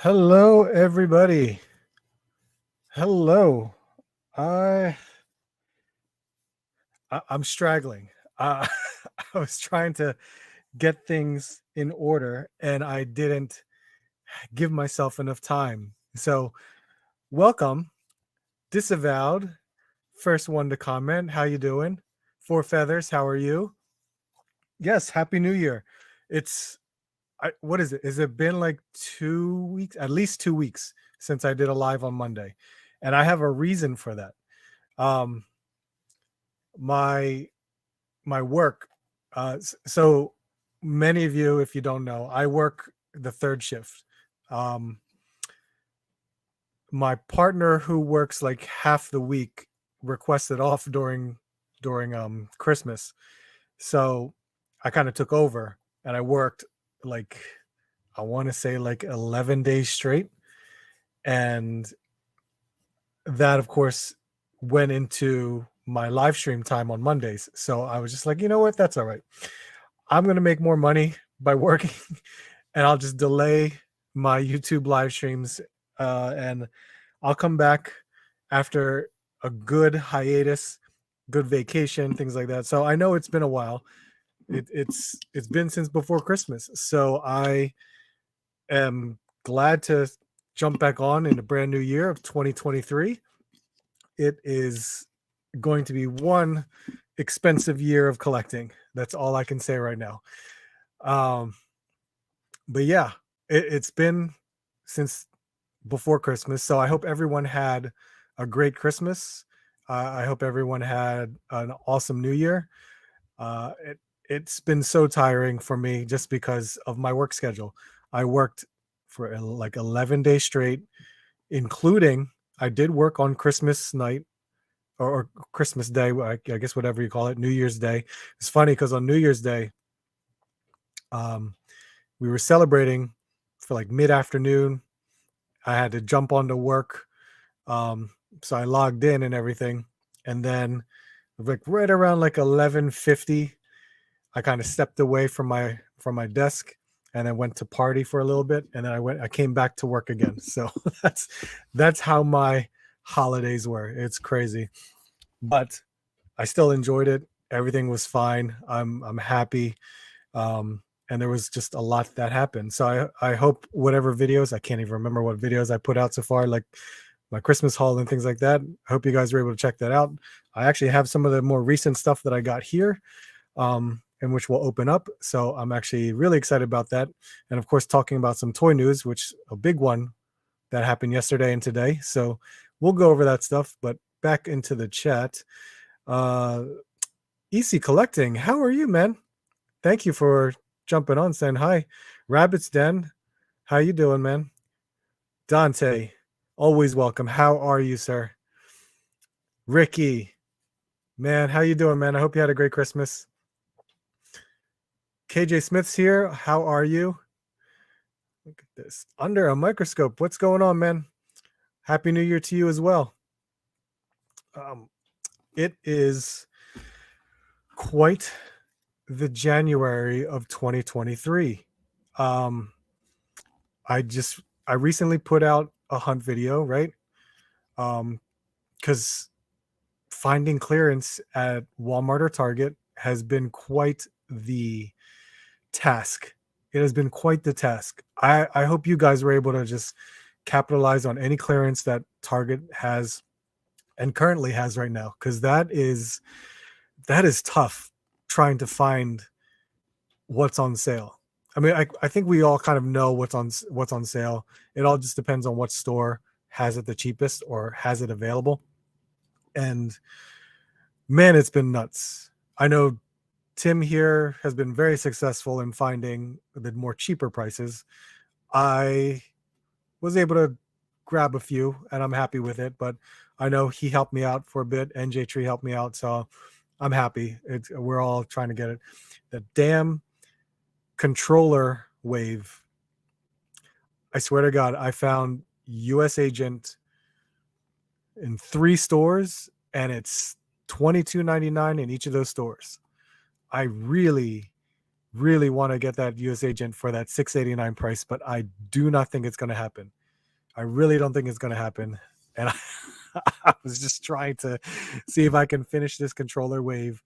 Hello, everybody. Hello. I, I'm straggling. Uh, I was trying to get things in order, and I didn't give myself enough time. So, welcome, disavowed. First one to comment. How you doing? Four feathers. How are you? Yes. Happy New Year. It's what is it? Has it been like 2 weeks? At least 2 weeks since I did a live on Monday, and I have a reason for that. Um, my my work. So many of you, if you don't know, I work the third shift. Um, my partner, who works like half the week, requested off during Christmas, so I kind of took over and I worked like I want to say like 11 days straight, and that of course went into my live stream time on Mondays. So I was just like, you know what, that's all right. I'm going to make more money by working and I'll just delay my YouTube live streams, and I'll come back after a good hiatus, good vacation, things like that. So I know it's been a while. It's been since before Christmas. So I am glad to jump back on in a brand new year of 2023. It is going to be one expensive year of collecting. That's all I can say right now. Um, but yeah, it's been since before Christmas. So I hope everyone had a great Christmas. I hope everyone had an awesome New Year. It's been so tiring for me just because of my work schedule. I worked for like 11 days straight, including I did work on Christmas night or Christmas Day, I guess whatever you call it, New Year's Day. It's funny because on New Year's Day, um, we were celebrating for like mid-afternoon. I had to jump onto work, um, so I logged in and everything, and then like right around like 11:50, I kind of stepped away from my desk and I went to party for a little bit, and then I came back to work again. So that's how my holidays were. It's crazy, but I still enjoyed it. Everything was fine. I'm happy. And there was just a lot that happened. So I hope whatever videos, I can't even remember what videos I put out so far, like my Christmas haul and things like that. I hope you guys were able to check that out. I actually have some of the more recent stuff that I got here, and which will open up. So I'm actually really excited about that. And of course, talking about some toy news, which a big one that happened yesterday and today. So we'll go over that stuff. But back into the chat. Uh, EC Collecting, how are you, man? Thank you for jumping on, saying hi. Rabbit's Den, how you doing, man? Dante, always welcome. How are you, sir? Ricky, man, how you doing, man? I hope you had a great Christmas. KJ Smith's here. How are you? Look at this. Under a microscope. What's going on, man? Happy New Year to you as well. It is quite the January of 2023. I recently put out a hunt video, right? Because finding clearance at Walmart or Target has been quite the task. It has been quite the task. I hope you guys were able to just capitalize on any clearance that Target has and currently has right now, because that is tough trying to find what's on sale. I mean, I think we all kind of know what's on sale. It all just depends on what store has it the cheapest or has it available. And man, it's been nuts. I know Tim here has been very successful in finding the more cheaper prices. I was able to grab a few and I'm happy with it, but I know he helped me out for a bit. NJ Tree helped me out, so I'm happy. We're all trying to get it. The damn controller wave. I swear to God, I found US Agent in 3 stores and it's $22.99 in each of those stores. I really, really want to get that US agent for that $689 price, but I do not think it's going to happen. I really don't think it's going to happen. And I was just trying to see if I can finish this controller wave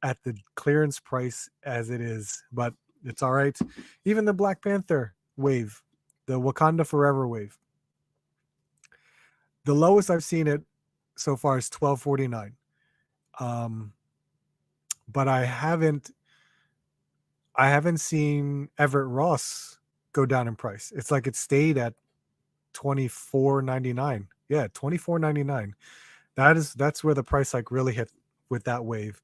at the clearance price as it is, but it's all right. Even the Black Panther wave, the Wakanda Forever wave, the lowest I've seen it so far is $12.49. But I haven't seen Everett Ross go down in price. It's like it stayed at $24.99. Yeah, $24.99. That's where the price hike really hit with that wave.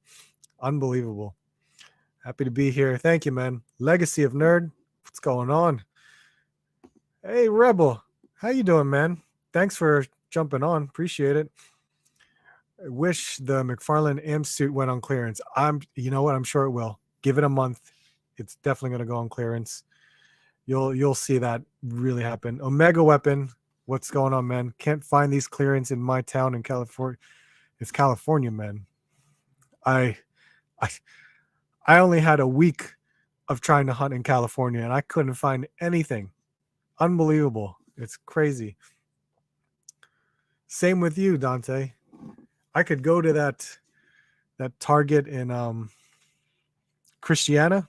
Unbelievable. Happy to be here. Thank you, man. Legacy of Nerd. What's going on? Hey, Rebel. How you doing, man? Thanks for jumping on. Appreciate it. I wish the McFarlane amp suit went on clearance. You know what? I'm sure it will. Give it a month. It's definitely going to go on clearance. You'll see that really happen. Omega Weapon. What's going on, man? Can't find these clearance in my town in California. It's California, man. I only had a week of trying to hunt in California, and I couldn't find anything. Unbelievable. It's crazy. Same with you, Dante. I could go to that Target in Christiana.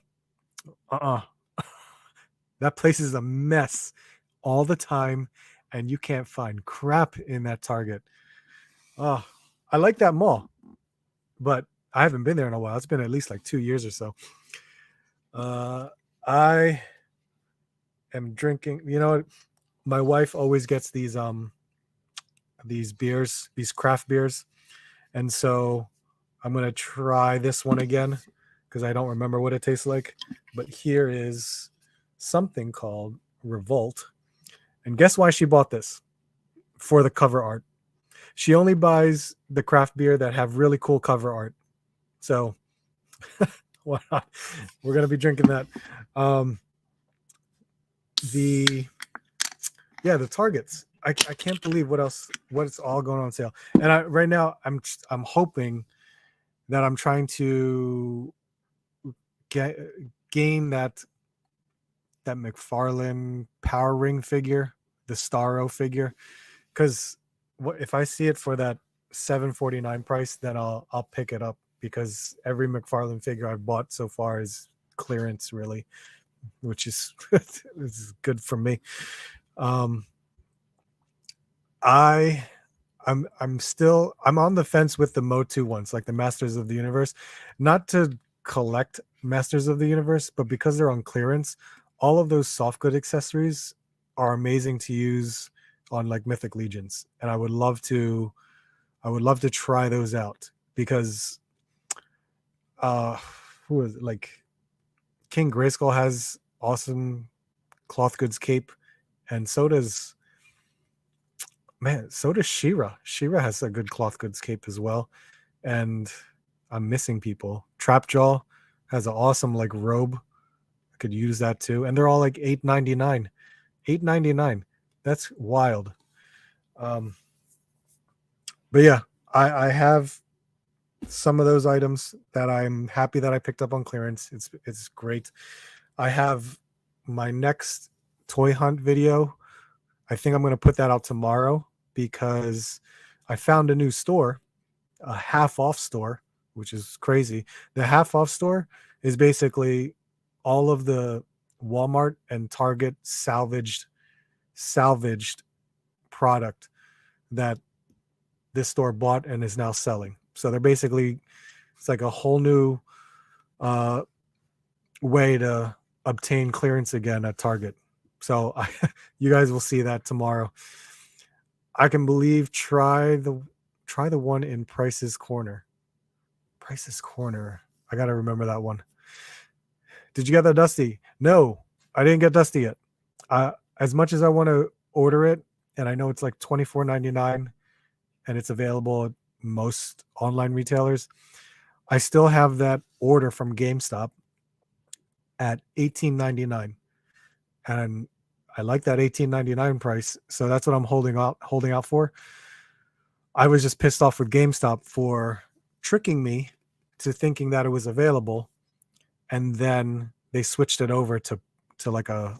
That place is a mess all the time, and you can't find crap in that Target. Oh, I like that mall, but I haven't been there in a while. It's been at least like 2 years or so. I am drinking. You know, my wife always gets these beers, these craft beers, and so I'm gonna try this one again because I don't remember what it tastes like. But here is something called Revolt, and guess why she bought this? For the cover art. She only buys the craft beer that have really cool cover art. So why not? We're gonna be drinking that. The Targets. I can't believe what's all going on sale. And right now I'm hoping that I'm trying to gain that McFarlane Power Ring figure, the Starro figure, because if I see it for that $7.49 price, then I'll pick it up, because every McFarlane figure I've bought so far is clearance, really, which is is good for me. I'm on the fence with the Motu ones, like the Masters of the Universe, not to collect Masters of the Universe, but because they're on clearance, all of those soft good accessories are amazing to use on like Mythic Legions, and I would love to try those out, because who is it? Like King Grayskull has awesome cloth goods cape, and so does She-Ra. She-Ra has a good cloth goods cape as well, and I'm missing people. Trapjaw has an awesome like robe. I could use that too, and they're all like $8.99. $8.99. That's wild. But yeah, I have some of those items that I'm happy that I picked up on clearance. It's great. I have my next toy hunt video. I think I'm going to put that out tomorrow, because I found a new store, a half off store, which is crazy. The half off store is basically all of the Walmart and Target salvaged product that this store bought and is now selling. So they're basically, it's like a whole new way to obtain clearance again at Target. So you guys will see that tomorrow. I can believe try the one in Price's Corner. Price's Corner. I got to remember that one. Did you get that, Dusty? No, I didn't get Dusty yet. As much as I want to order it, and I know it's like $24.99 and it's available at most online retailers, I still have that order from GameStop at $18.99. And I like that $18.99 price, so that's what I'm holding out for. I was just pissed off with GameStop for tricking me to thinking that it was available, and then they switched it over to like a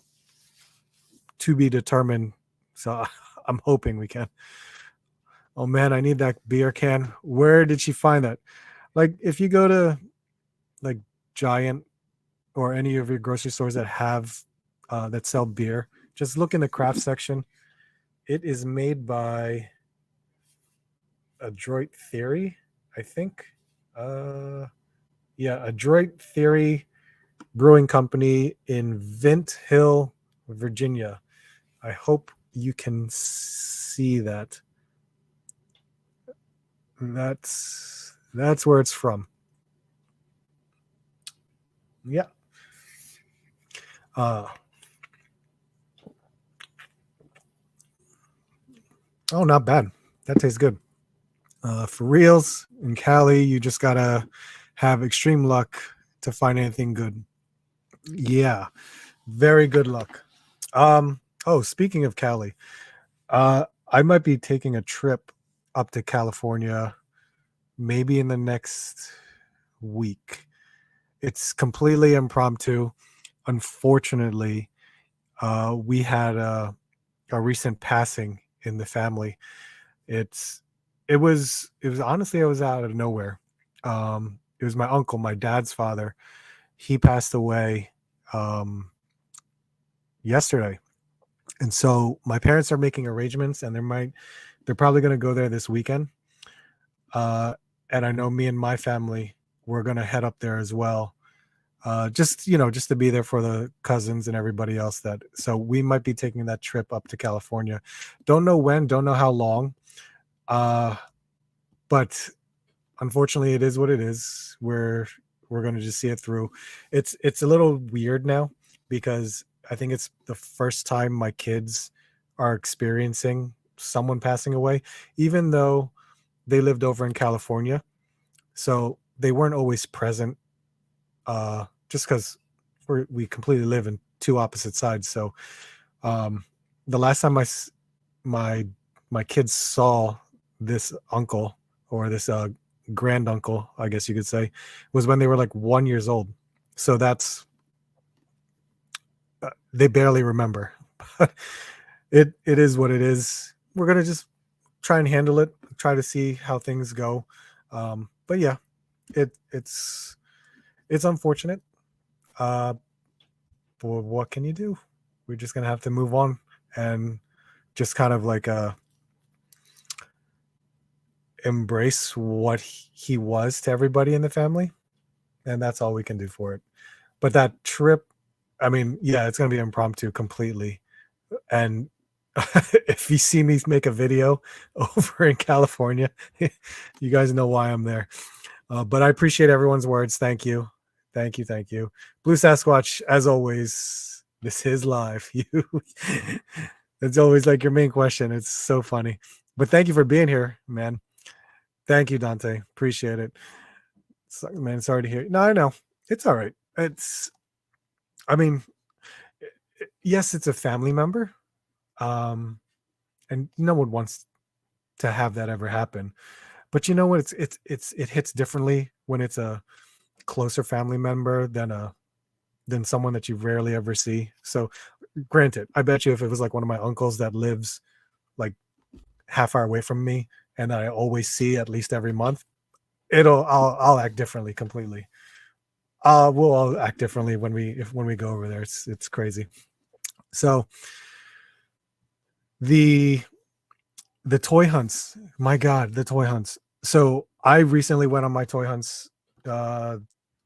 to be determined. So I'm hoping we can. Oh man, I need that beer can. Where did she find that? Like if you go to like Giant or any of your grocery stores that have that sell beer, just look in the craft section. It is made by Adroit Theory, I think. Yeah, Adroit Theory Brewing Company in Vint Hill, Virginia. I hope you can see that. That's where it's from. Yeah. Oh, not bad. That tastes good. For reals in Cali, you just gotta have extreme luck to find anything good. Yeah, very good luck. Oh, speaking of Cali, I might be taking a trip up to California maybe in the next week. It's completely impromptu. Unfortunately, we had a recent passing in the family. It's it was honestly, it was out of nowhere. It was my uncle, my dad's father. He passed away yesterday. And so my parents are making arrangements and they're probably going to go there this weekend. Uh and I know me and my family we're going to head up there as well. Just just to be there for the cousins and everybody else that so we might be taking that trip up to California. Don't know when, don't know how long. Uh but unfortunately it is what it is. We're going to just see it through. It's a little weird now because I think it's the first time my kids are experiencing someone passing away, even though they lived over in California. So they weren't always present, just because we completely live in two opposite sides. So um, the last time my my kids saw this uncle or this grand uncle, I guess you could say, was when they were like 1 years old. So that's they barely remember. But it is what it is. We're gonna just try and handle it. Try to see how things go. But yeah, it's unfortunate. Uh, but what can you do? We're just gonna have to move on and just kind of like embrace what he was to everybody in the family, and that's all we can do for it. But that trip, I mean, yeah, it's gonna be impromptu completely. And if you see me make a video over in California, you guys know why I'm there. But I appreciate everyone's words. Thank you. Thank you. Thank you. Blue Sasquatch, as always, this is live. You it's always like your main question. It's so funny. But thank you for being here, man. Thank you, Dante. Appreciate it. Man, sorry to hear. No, I know. It's all right. I mean, yes, it's a family member. And no one wants to have that ever happen. But you know what? It hits differently when it's a closer family member than someone that you rarely ever see. So granted, I bet you if it was like one of my uncles that lives like half hour away from me and that I always see at least every month, I'll act differently completely. We'll all act differently when we go over there. It's crazy. So the toy hunts, my God, the toy hunts. So I recently went on my toy hunts uh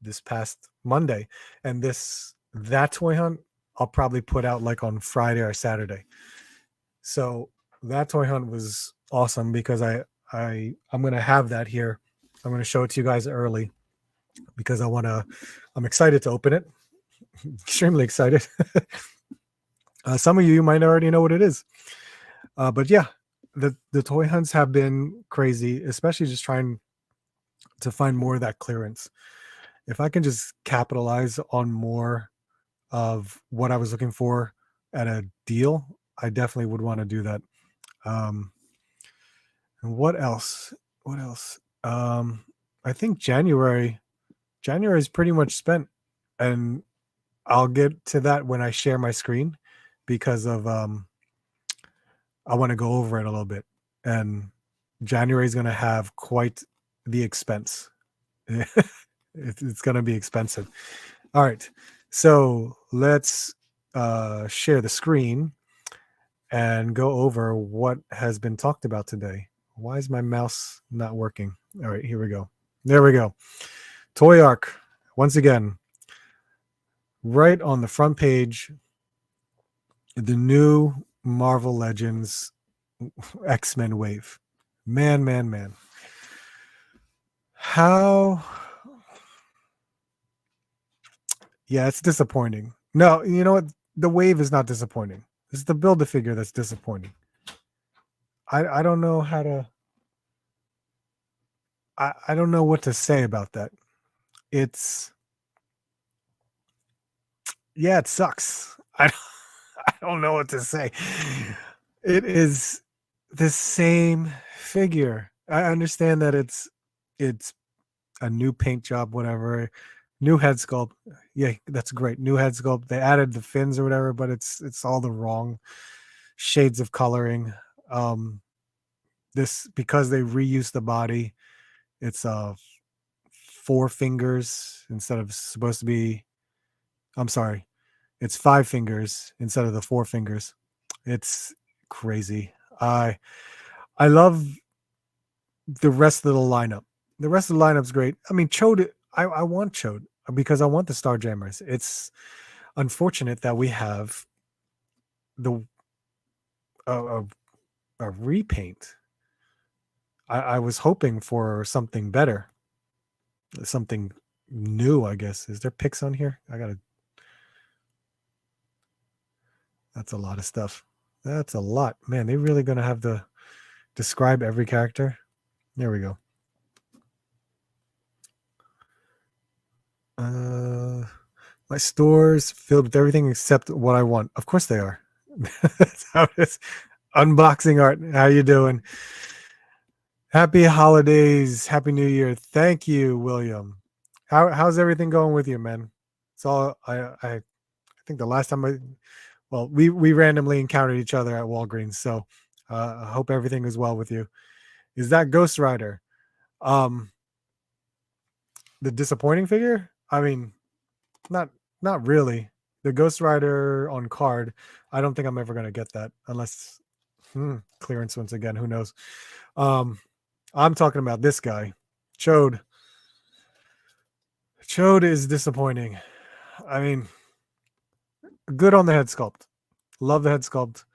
this past Monday, and that toy hunt I'll probably put out like on Friday or Saturday. So that toy hunt was awesome because I'm gonna have that here. I'm gonna show it to you guys early because I'm excited to open it. Extremely excited. Some of you might already know what it is. But yeah, the toy hunts have been crazy, especially just trying to find more of that clearance. If I can just capitalize on more of what I was looking for at a deal, I definitely would want to do that. Um, and what else? What else? I think January is pretty much spent, and I'll get to that when I share my screen because of I want to go over it a little bit. And January is going to have quite the expense. It's going to be expensive. All right. So let's share the screen and go over what has been talked about today. Why is my mouse not working? All right, here we go. There we go. Toy Arc, once again, right on the front page, the new Marvel Legends X-Men wave. Man. How? Yeah, it's disappointing. No, you know what? The wave is not disappointing. It's the Build-A-Figure that's disappointing. I don't know how to. I don't know what to say about that. It's yeah, it sucks. I don't know what to say. It is the same figure. I understand that it's a new paint job, whatever, new head sculpt. Yeah, that's great. New head sculpt. They added the fins or whatever, but it's all the wrong shades of coloring. This because they reused the body. It's 4 fingers instead of supposed to be. I'm sorry, it's 5 fingers instead of the 4 fingers. It's crazy. I love the rest of the lineup. The rest of the lineup's great. I mean, Chode. I want Chode because I want the Starjammers. It's unfortunate that we have the a repaint. I was hoping for something better, something new. I guess is there pics on here? That's a lot of stuff. That's a lot, man. They really gonna have to describe every character. There we go. My store's filled with everything except what I want. Of course they are. That's how it is. Unboxing art. How you doing? Happy holidays. Happy New Year. Thank you, William. How's everything going with you, man? It's all I think the last time we randomly encountered each other at Walgreens, so I hope everything is well with you. Is that Ghost Rider? The disappointing figure? I mean, not really. The Ghost Rider on card, I don't think I'm ever going to get that unless clearance once again. Who knows? I'm talking about this guy, Chode. Chode is disappointing. I mean, good on the head sculpt. Love the head sculpt.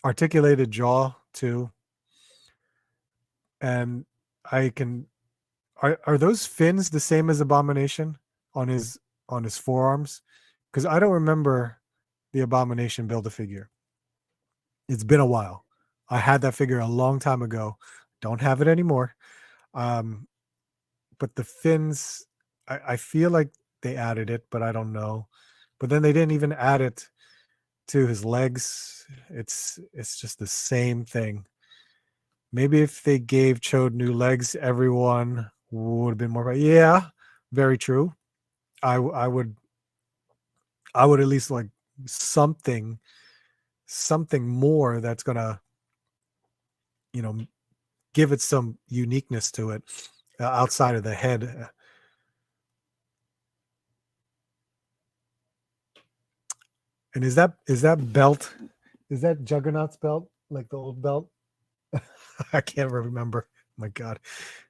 Articulated jaw too. And I can are those fins the same as Abomination on his forearms? Because I don't remember the Abomination Build-A-Figure. It's been a while. I had that figure a long time ago. Don't have it anymore. But the fins, I feel like they added it, but I don't know. But then they didn't even add it to his legs. It's just the same thing. Maybe if they gave Chode new legs, everyone would have been more. Yeah, very true. I would at least like something more that's gonna give it some uniqueness to it outside of the head. And is that belt? Is that Juggernaut's belt, like the old belt? I can't remember. My God,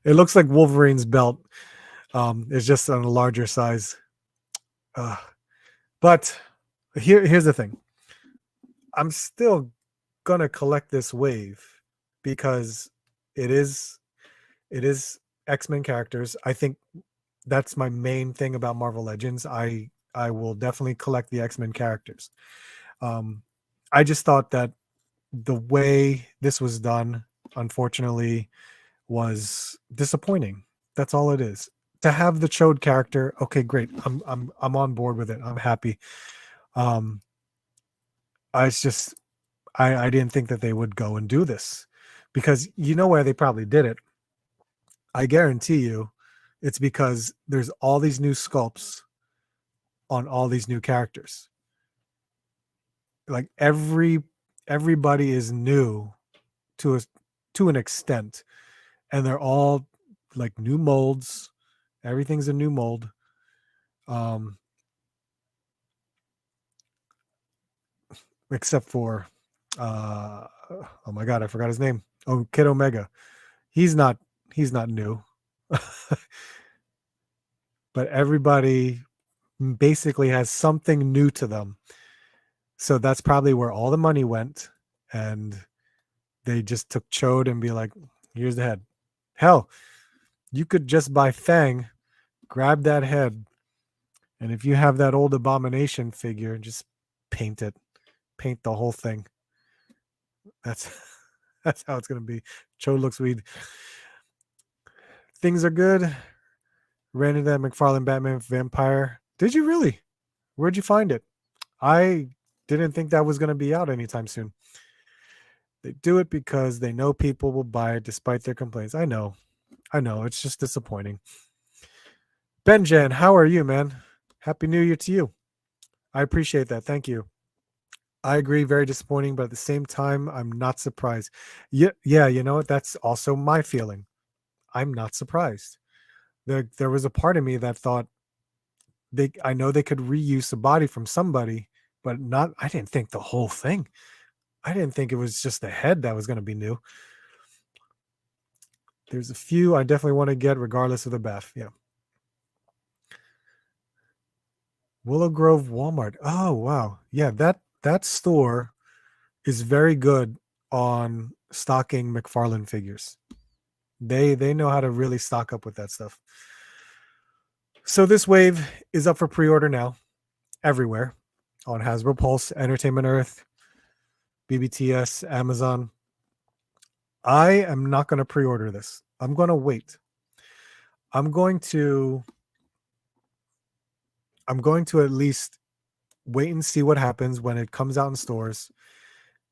it looks like Wolverine's belt. It's just on a larger size. But here's the thing. I'm still gonna collect this wave because it is X-Men characters. I think that's my main thing about Marvel Legends. I will definitely collect the X-Men characters. I just thought that the way this was done, unfortunately, was disappointing. That's all it is. To have the Chode character, okay, great. I'm on board with it. I'm happy. I didn't think that they would go and do this because you know where they probably did it. I guarantee you It's because there's all these new sculpts on all these new characters. Like everybody is new to an extent, and they're all like new molds. Everything's a new mold. Except for oh my god, I forgot his name. Oh, Kid Omega. He's not new. But everybody basically has something new to them. So that's probably where all the money went, and they just took Chode and be like, here's the head. Hell, you could just buy Fang, grab that head, and if you have that old Abomination figure, just paint it. Paint the whole thing. That's how it's gonna be. Chode looks weird. Things are good. Ran into that McFarlane Batman Vampire. Did you really? Where'd you find it? I didn't think that was going to be out anytime soon. They do it because they know people will buy it despite their complaints. I know. It's just disappointing. Benjan, how are you, man? Happy New Year to you. I appreciate that. Thank you. I agree. Very disappointing, but at the same time, I'm not surprised. Yeah, you know what? That's also my feeling. I'm not surprised. There was a part of me that thought I know they could reuse the body from somebody, but not. I didn't think the whole thing. I didn't think it was just the head that was going to be new. There's a few I definitely want to get, regardless of the bath. Yeah. Willow Grove Walmart. Oh wow, yeah. That store is very good on stocking McFarlane figures. They know how to really stock up with that stuff. So this wave is up for pre-order now, everywhere, on Hasbro Pulse, Entertainment Earth, BBTS, Amazon. I am not going to pre-order this. I'm going to wait. I'm going to at least wait and see what happens when it comes out in stores,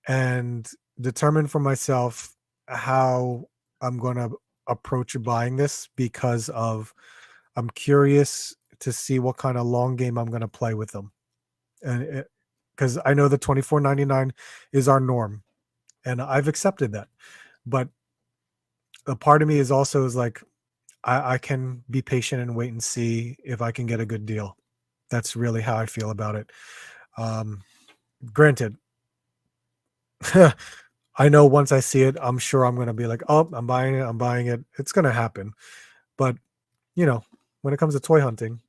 and determine for myself how I'm going to approach buying this, because I'm curious to see what kind of long game I'm going to play with them. And because I know the $24.99 is our norm, and I've accepted that. But a part of me is like, I can be patient and wait and see if I can get a good deal. That's really how I feel about it. Granted, I know once I see it, I'm sure I'm going to be like, oh, I'm buying it. It's going to happen. But, when it comes to toy hunting,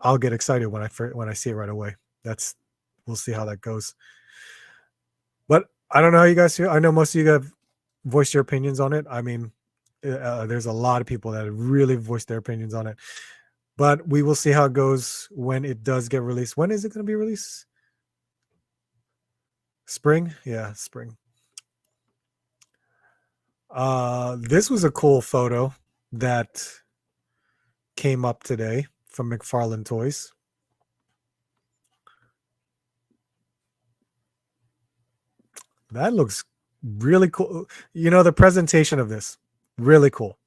I'll get excited when I see it right away. We'll see how that goes. But I don't know how you guys feel. I know most of you have voiced your opinions on it. I mean, there's a lot of people that have really voiced their opinions on it. But we will see how it goes when it does get released. When is it going to be released? Spring? Yeah, spring. This was a cool photo that came up today from McFarlane Toys. That looks really cool. The presentation of this, really cool.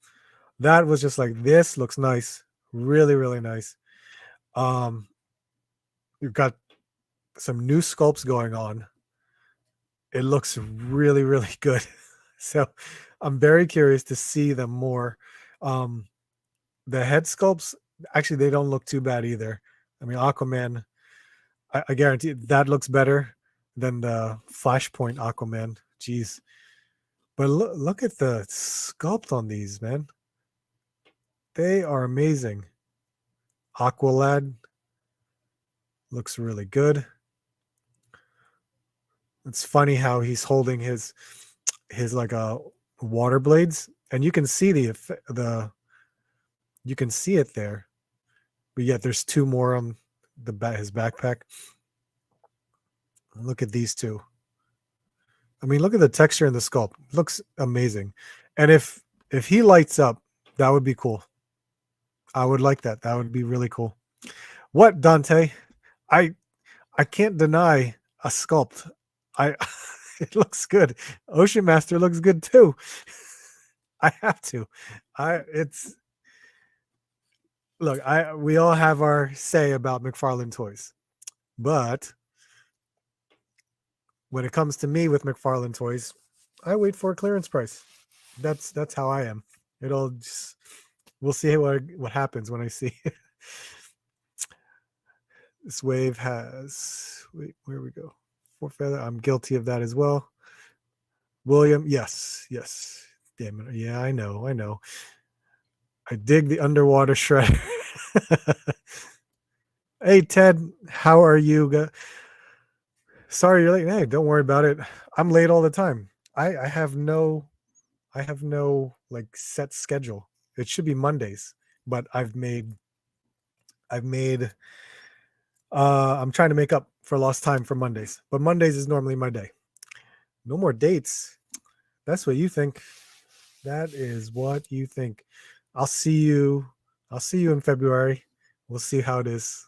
That was just like, this looks nice. Really, really nice. You've got some new sculpts going on. It looks really, really good. So I'm very curious to see them more. The head sculpts, actually, they don't look too bad either. I mean, Aquaman, I guarantee that looks better than the Flashpoint Aquaman. Jeez. But look at the sculpt on these, man. They are amazing. Aqualad looks really good. It's funny how he's holding his like water blades, and you can see you can see it there, but yet there's two more on his backpack. Look at these two. I mean, look at the texture and the sculpt. It looks amazing. And if he lights up, that would be cool. I would like that. That would be really cool. What, Dante? I can't deny a sculpt. It looks good. Ocean Master looks good too. I have to. Look, we all have our say about McFarlane toys, but when it comes to me with McFarlane toys, I wait for a clearance price. That's how I am. It'll just, we'll see what happens when I see. This wave has, wait, where we go? Four feather. I'm guilty of that as well. William, yes. Damn it. Yeah, I know. I dig the underwater shredder. Hey Ted, how are you? Sorry you're late. Hey, don't worry about it. I'm late all the time. I have no like set schedule. It should be Mondays, but I've made I'm trying to make up for lost time for Mondays. But Mondays is normally my day. No more dates. That's what you think. That is what you think. I'll see you in February. We'll see how it is.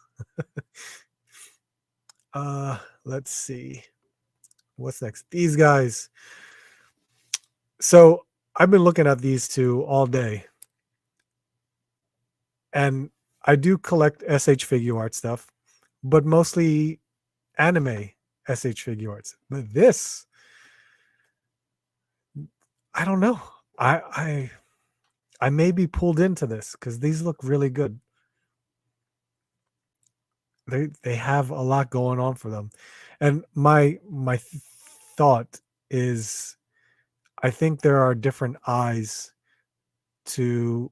Let's see. What's next? These guys. So I've been looking at these two all day. And I do collect SH figure art stuff, but mostly anime SH figure arts. But this, I don't know. I may be pulled into this because these look really good. They have a lot going on for them. And my thought is I think there are different eyes to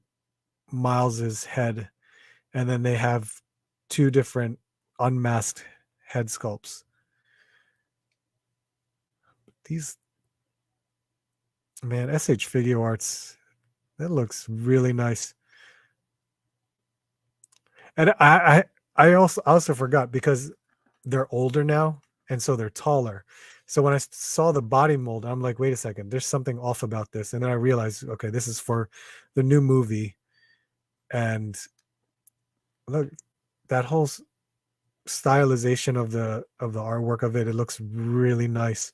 Miles's head, and then they have two different unmasked head sculpts. These, man, SH figure arts, that looks really nice. And I also forgot because they're older now, and so they're taller. So when I saw the body mold, I'm like, wait a second, there's something off about this. And then I realized, okay, this is for the new movie. And look, that whole stylization of the artwork of it looks really nice.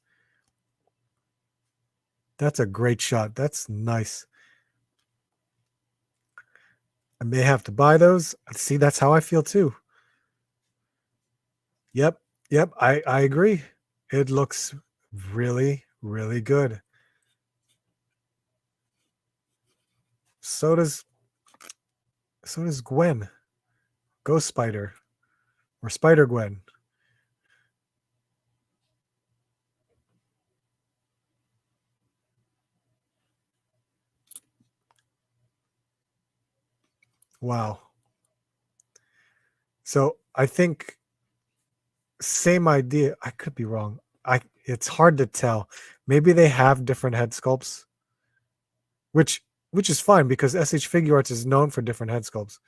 That's a great shot. That's nice. I may have to buy those. See, that's how I feel too. Yep. I agree. It looks really, really good. So does Gwen. Ghost Spider or Spider Gwen. Wow. So I think same idea. I could be wrong. It's hard to tell. Maybe they have different head sculpts, which is fine because SH Figure Arts is known for different head sculpts.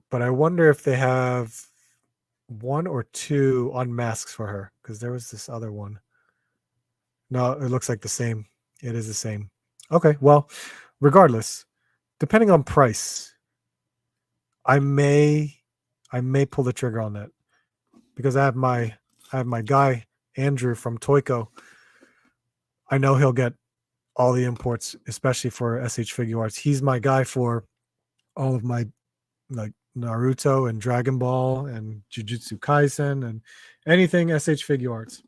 But I wonder if they have one or two unmasks for her because there was this other one. No, it looks like the same. It is the same. Okay, well, regardless, depending on price, I may pull the trigger on that because I have my guy Andrew from TOYCO. I know he'll get all the imports, especially for SH Figure Arts. He's my guy for all of my like Naruto and Dragon Ball and Jujutsu Kaisen and anything SH Figure Arts.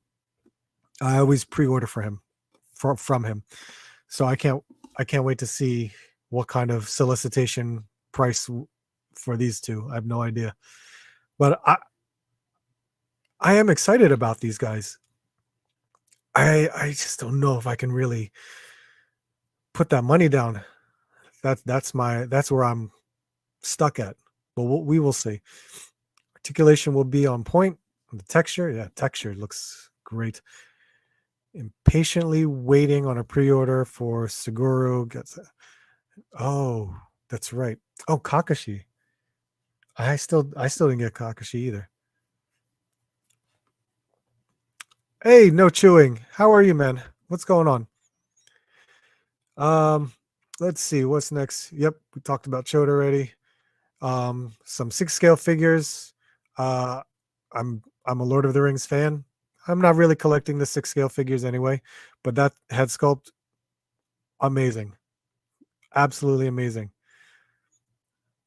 I always pre-order for him from him. So I can't wait to see what kind of solicitation price for these two. I have no idea. But I am excited about these guys. I just don't know if I can really put that money down. That's where I'm stuck at. But we will see. Articulation will be on point. The texture, yeah, texture looks great. Impatiently waiting on a pre-order for Suguru. Oh, that's right. Oh, Kakashi. I still didn't get Kakashi either. Hey, no chewing. How are you, man? What's going on? Let's see what's next. Yep, we talked about Chode already. Some 6 scale figures. I'm a Lord of the Rings fan. I'm not really collecting the 6 scale figures anyway, but that head sculpt, amazing. absolutely amazing.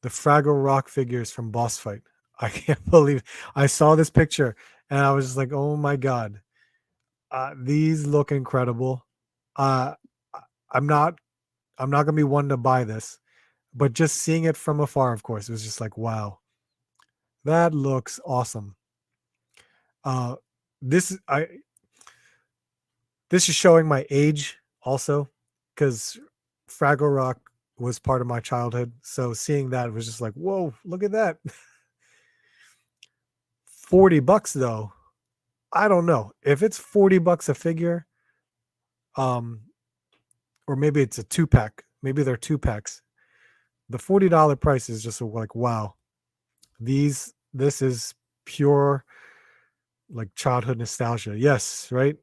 The Fraggle Rock figures from Boss Fight. I can't believe I saw this picture and I was just like, oh my god, these look incredible. Uh, I'm not gonna be one to buy this, but just seeing it from afar, of course, it was just like, wow, that looks awesome. Uh, this I this is showing my age also, because Fraggle Rock was part of my childhood. So seeing that was just like, whoa, look at that. $40 though. I don't know. If it's $40 a figure, um, or maybe it's a 2-pack, maybe they're 2-packs. The $40 price is just like, wow. This is pure like childhood nostalgia. Yes, right?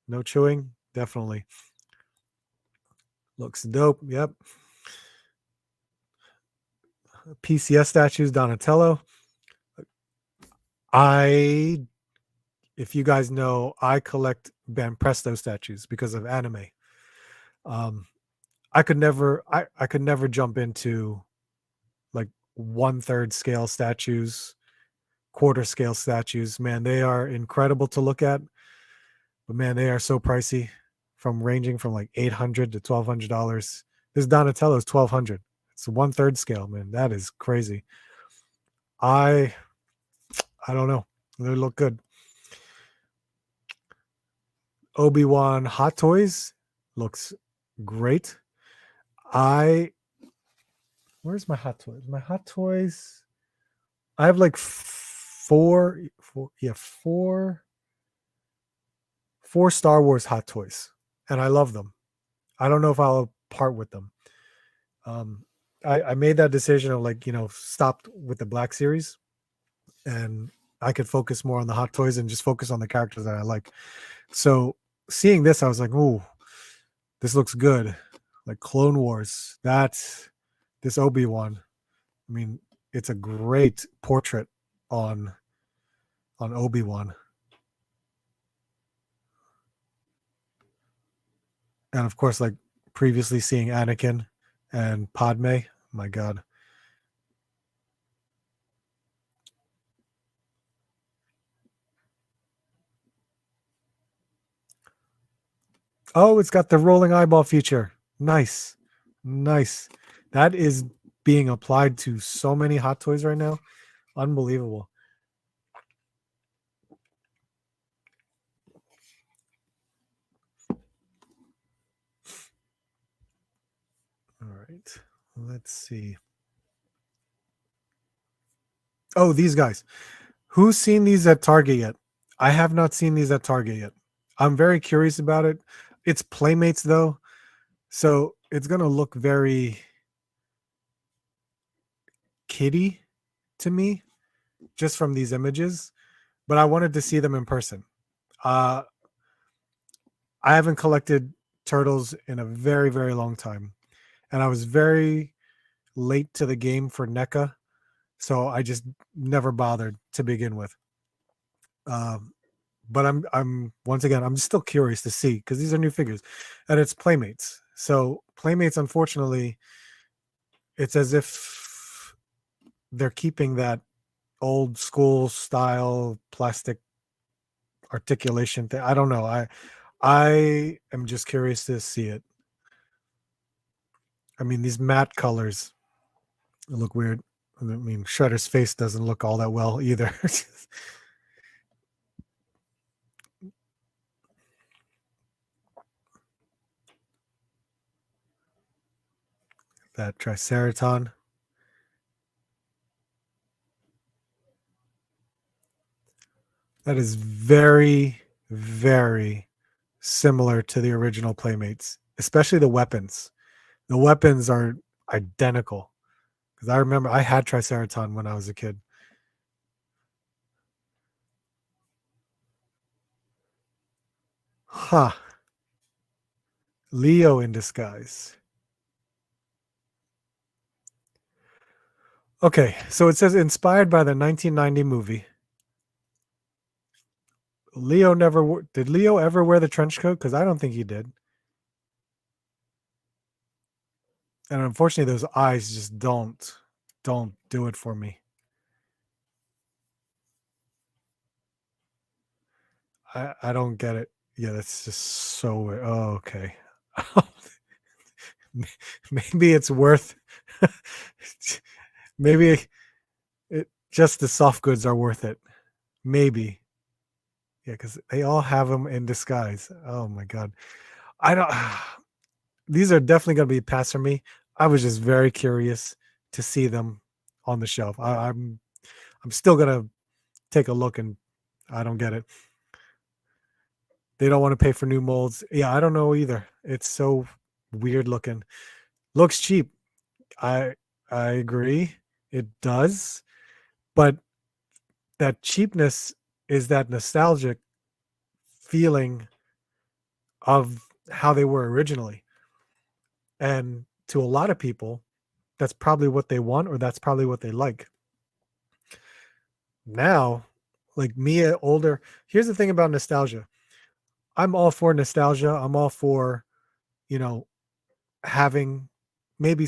No chewing, definitely. Looks dope. Yep. PCS statues, Donatello. If you guys know, I collect Ben Presto statues because of anime. I could never jump into like 1/3 scale statues, quarter scale statues. Man, they are incredible to look at, but man, they are so pricey, from ranging from like $800 to $1,200. This Donatello is $1,200. It's 1/3 scale, man. That is crazy. I don't know. They look good. Obi-Wan Hot Toys looks great. Where's my Hot Toys? My Hot Toys, I have like four Star Wars Hot Toys, and I love them. I don't know if I'll part with them. I made that decision of like, stopped with the Black Series, and I could focus more on the Hot Toys and just focus on the characters that I like. So seeing this, I was like, ooh, this looks good. Like Clone Wars. This Obi-Wan. I mean, it's a great portrait on Obi-Wan. And of course, like previously seeing Anakin and Padme. My God. Oh, it's got the rolling eyeball feature. Nice. Nice. That is being applied to so many Hot Toys right now. Unbelievable. All right. Let's see. Oh, these guys. Who's seen these at Target yet? I have not seen these at Target yet. I'm very curious about it. It's Playmates though, so it's gonna look very kiddie to me just from these images. But I wanted to see them in person. I haven't collected turtles in a very, very long time, and I was very late to the game for NECA, so I just never bothered to begin with. But I'm once again, I'm still curious to see, because these are new figures, and it's Playmates. So Playmates, unfortunately, it's as if they're keeping that old school style plastic articulation thing. I don't know. I am just curious to see it. I mean, these matte colors look weird. I mean, Shredder's face doesn't look all that well either. That Triceraton. That is very, very similar to the original Playmates, especially the weapons. The weapons are identical, because I remember I had Triceraton when I was a kid. Huh. Leo in disguise. Okay, so it says inspired by the 1990 movie. Did Leo ever wear the trench coat? Because I don't think he did. And unfortunately, those eyes just don't do it for me. I don't get it. Yeah, that's just so weird. Oh, okay. Maybe it's worth. Maybe just the soft goods are worth it. Maybe. Yeah, because they all have them in disguise. Oh my god. I don't. These are definitely going to be a pass for me. I was just very curious to see them on the shelf. I'm still gonna take a look, and I don't get it. They don't want to pay for new molds. Yeah, I don't know either. It's so weird looking. Looks cheap. I I agree. It does, but that cheapness is that nostalgic feeling of how they were originally. And to a lot of people, that's probably what they want, or that's probably what they like. Now, like me, older, here's the thing about nostalgia. I'm all for nostalgia. I'm all for, you know, having maybe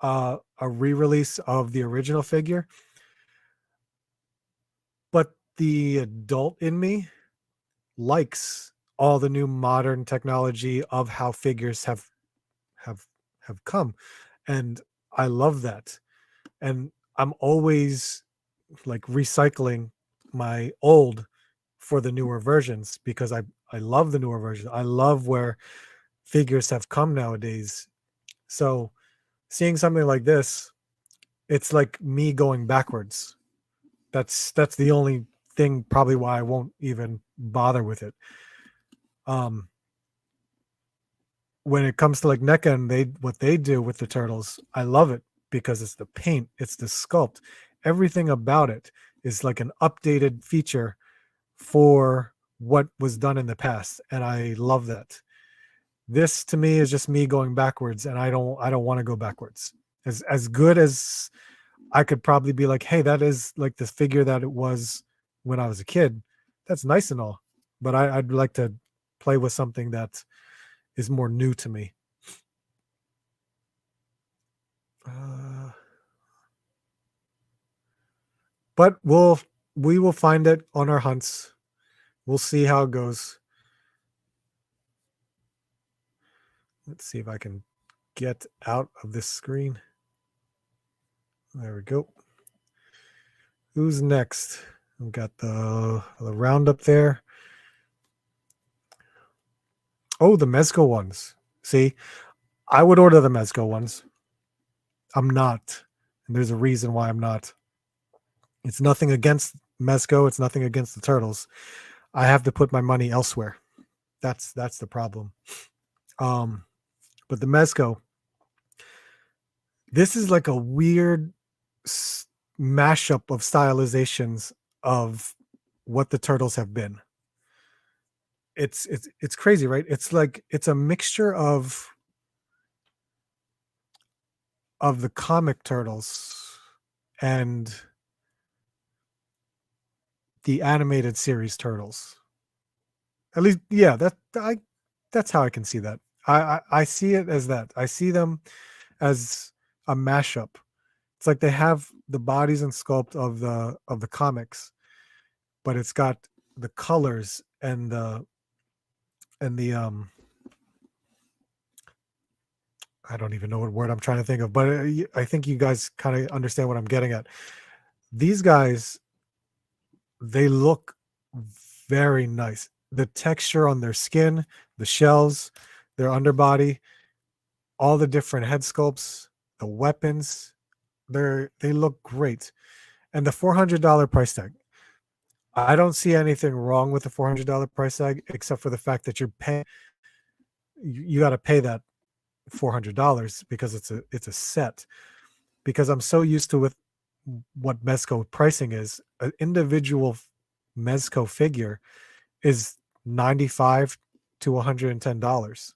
a re-release of the original figure, but the adult in me likes all the new modern technology of how figures have have come, and I love that. And I'm always like recycling my old for the newer versions because I love the newer versions. I love where figures have come nowadays. So seeing something like this, it's like me going backwards. That's the only thing probably why I won't even bother with it. Um when it comes to like NECA and what they do with the turtles, I love it because it's the paint, it's the sculpt, everything about it is like an updated feature for what was done in the past, and I love that. This to me is just me going backwards, and I don't want to go backwards. As good as I could probably be like, hey, that is like the figure that it was when I was a kid. That's nice and all, but I'd like to play with something that is more new to me. Uh, but we will find it on our hunts. We'll see how it goes. Let's see if I can get out of this screen. There we go. Who's next? We've got the roundup there. Oh, the Mezco ones. See, I would order the Mezco ones. I'm not. And there's a reason why I'm not. It's nothing against Mezco. It's nothing against the turtles. I have to put my money elsewhere. That's the problem. But the Mezco, this is like a weird mashup of stylizations of what the turtles have been. It's crazy, right? It's like it's a mixture of the comic turtles and the animated series turtles. At least, yeah, that's how I can see that. I see it as that. I see them as a mashup. It's like they have the bodies and sculpt of the comics, but it's got the colors and the I don't even know what word I'm trying to think of, but I think you guys kind of understand what I'm getting at. These guys, they look very nice. The texture on their skin, the shells, their underbody, all the different head sculpts, the weapons, they look great. And the $400 price tag. I don't see anything wrong with the $400 price tag except for the fact that you're paying you got to pay that $400 because it's a set. Because I'm so used to with what Mezco pricing is, an individual Mezco figure is 95 to $110.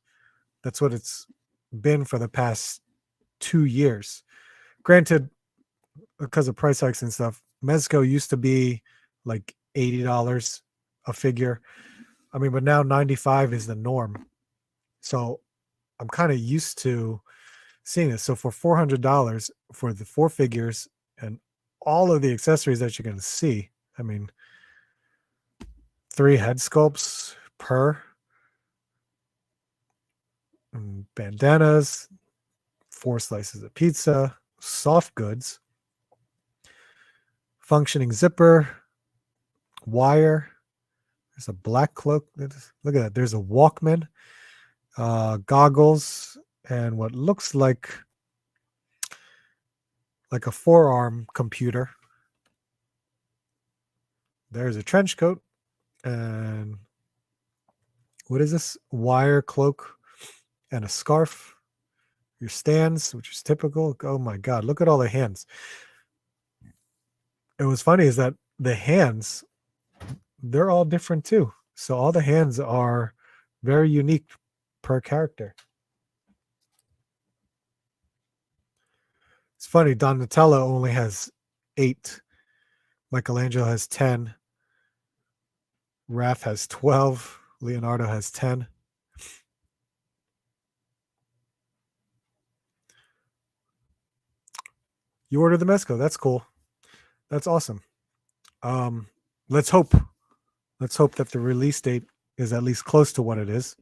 That's what it's been for the past 2 years. Granted, because of price hikes and stuff, Mezco used to be like $80 a figure. I mean, but now 95 is the norm. So I'm kind of used to seeing this. So for $400 for the 4 figures and all of the accessories that you're going to see, I mean, 3 head sculpts per, bandanas, 4 slices of pizza, soft goods, functioning zipper, wire. There's a black cloak. Look at that. There's a Walkman, goggles, and what looks like a forearm computer. There's a trench coat, and what is this? Wire cloak and a scarf. Your stands, which is typical. Oh my God, look at all the hands. And what's funny is that the hands, they're all different too. So all the hands are very unique per character. It's funny, Donatello only has 8. Michelangelo has 10. Raph has 12. Leonardo has 10. You ordered the Mezco. That's cool. That's awesome. Let's hope that the release date is at least close to what it is.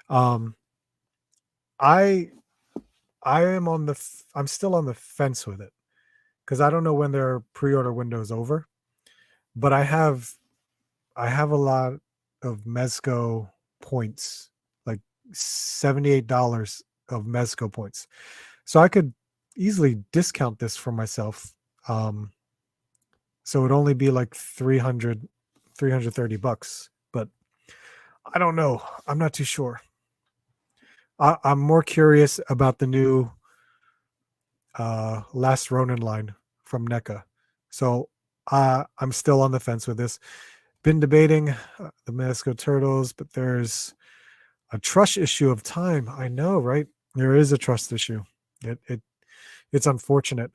I am I'm still on the fence with it because I don't know when their pre-order window is over, but I have a lot of Mezco points, like $78 of Mezco points, so I could easily discount this for myself. So it'd only be like $330, but I don't know. I'm not too sure. I'm more curious about the new Last Ronin line from NECA. So I'm still on the fence with this. Been debating the Mezco Turtles, but there's a trust issue of time. I know, right? There is a trust issue. It's unfortunate.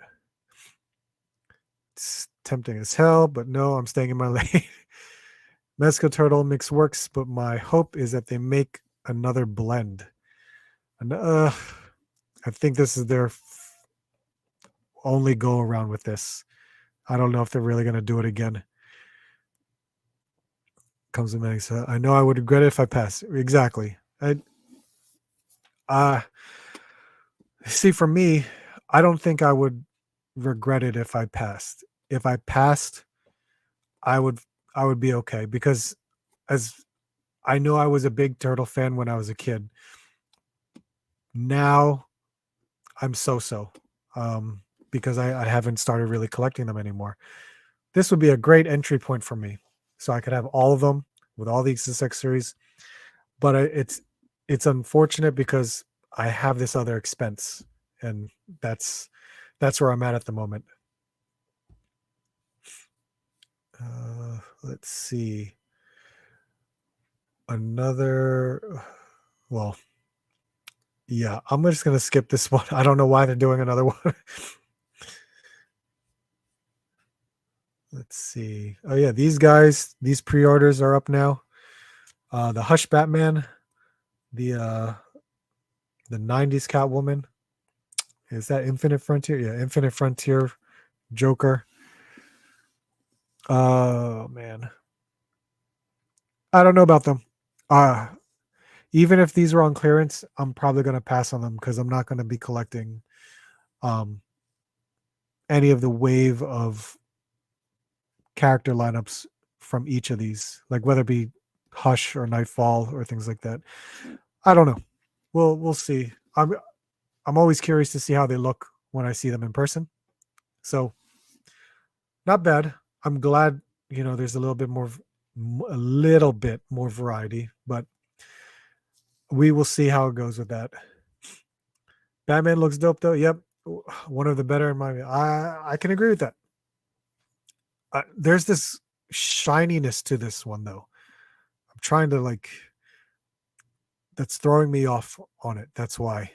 It's tempting as hell, but no, I'm staying in my lane. Mezco Turtle mix works, but my hope is that they make another blend. And I think this is their only go around with this. I don't know if they're really going to do it again. Comes in many. So I know I would regret it if I pass. Exactly. See, for me, I don't think I would regret it if I passed. If I passed, I would be okay, because as I know, I was a big Turtle fan when I was a kid. Now I'm so because I haven't started really collecting them anymore. This would be a great entry point for me, so I could have all of them with all the accessories. But it's unfortunate because I have this other expense, and that's where I'm at the moment. Let's see. Well, yeah, I'm just going to skip this one. I don't know why they're doing another one. Let's see. Oh yeah, these pre-orders are up now. The Hush Batman, the 90s Catwoman. Is that Infinite Frontier? Yeah, Infinite Frontier Joker. Oh man. I don't know about them. Even if these were on clearance, I'm probably going to pass on them because I'm not going to be collecting any of the wave of character lineups from each of these, like whether it be Hush or Nightfall or things like that. I don't know. We'll see. I'm always curious to see how they look when I see them in person. So not bad. I'm glad, there's a little bit more variety, but we will see how it goes with that. Batman looks dope though. Yep. One of the better in my, I can agree with that. There's this shininess to this one though. I'm trying to that's throwing me off on it. That's why.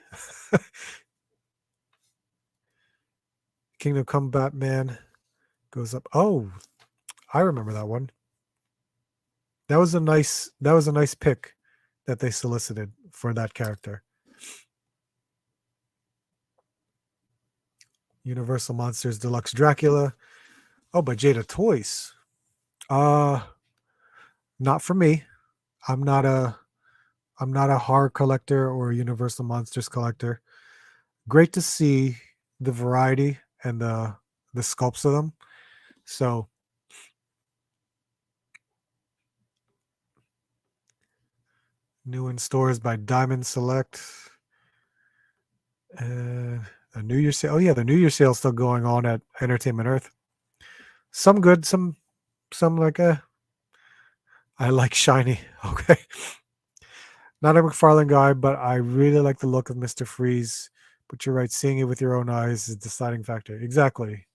Kingdom Come Batman goes up. Oh, I remember that one. That was a nice pick that they solicited for that character. Universal Monsters Deluxe Dracula. Oh, by Jada Toys. Not for me. I'm not a horror collector or a Universal Monsters collector. Great to see the variety and the sculpts of them. So new in stores by Diamond Select. A New Year's sale. Oh yeah, the New Year's sale is still going on at Entertainment Earth. Some good, some like I like shiny. Okay. Not a McFarlane guy, but I really like the look of Mr. Freeze. But you're right, seeing it with your own eyes is a deciding factor. Exactly.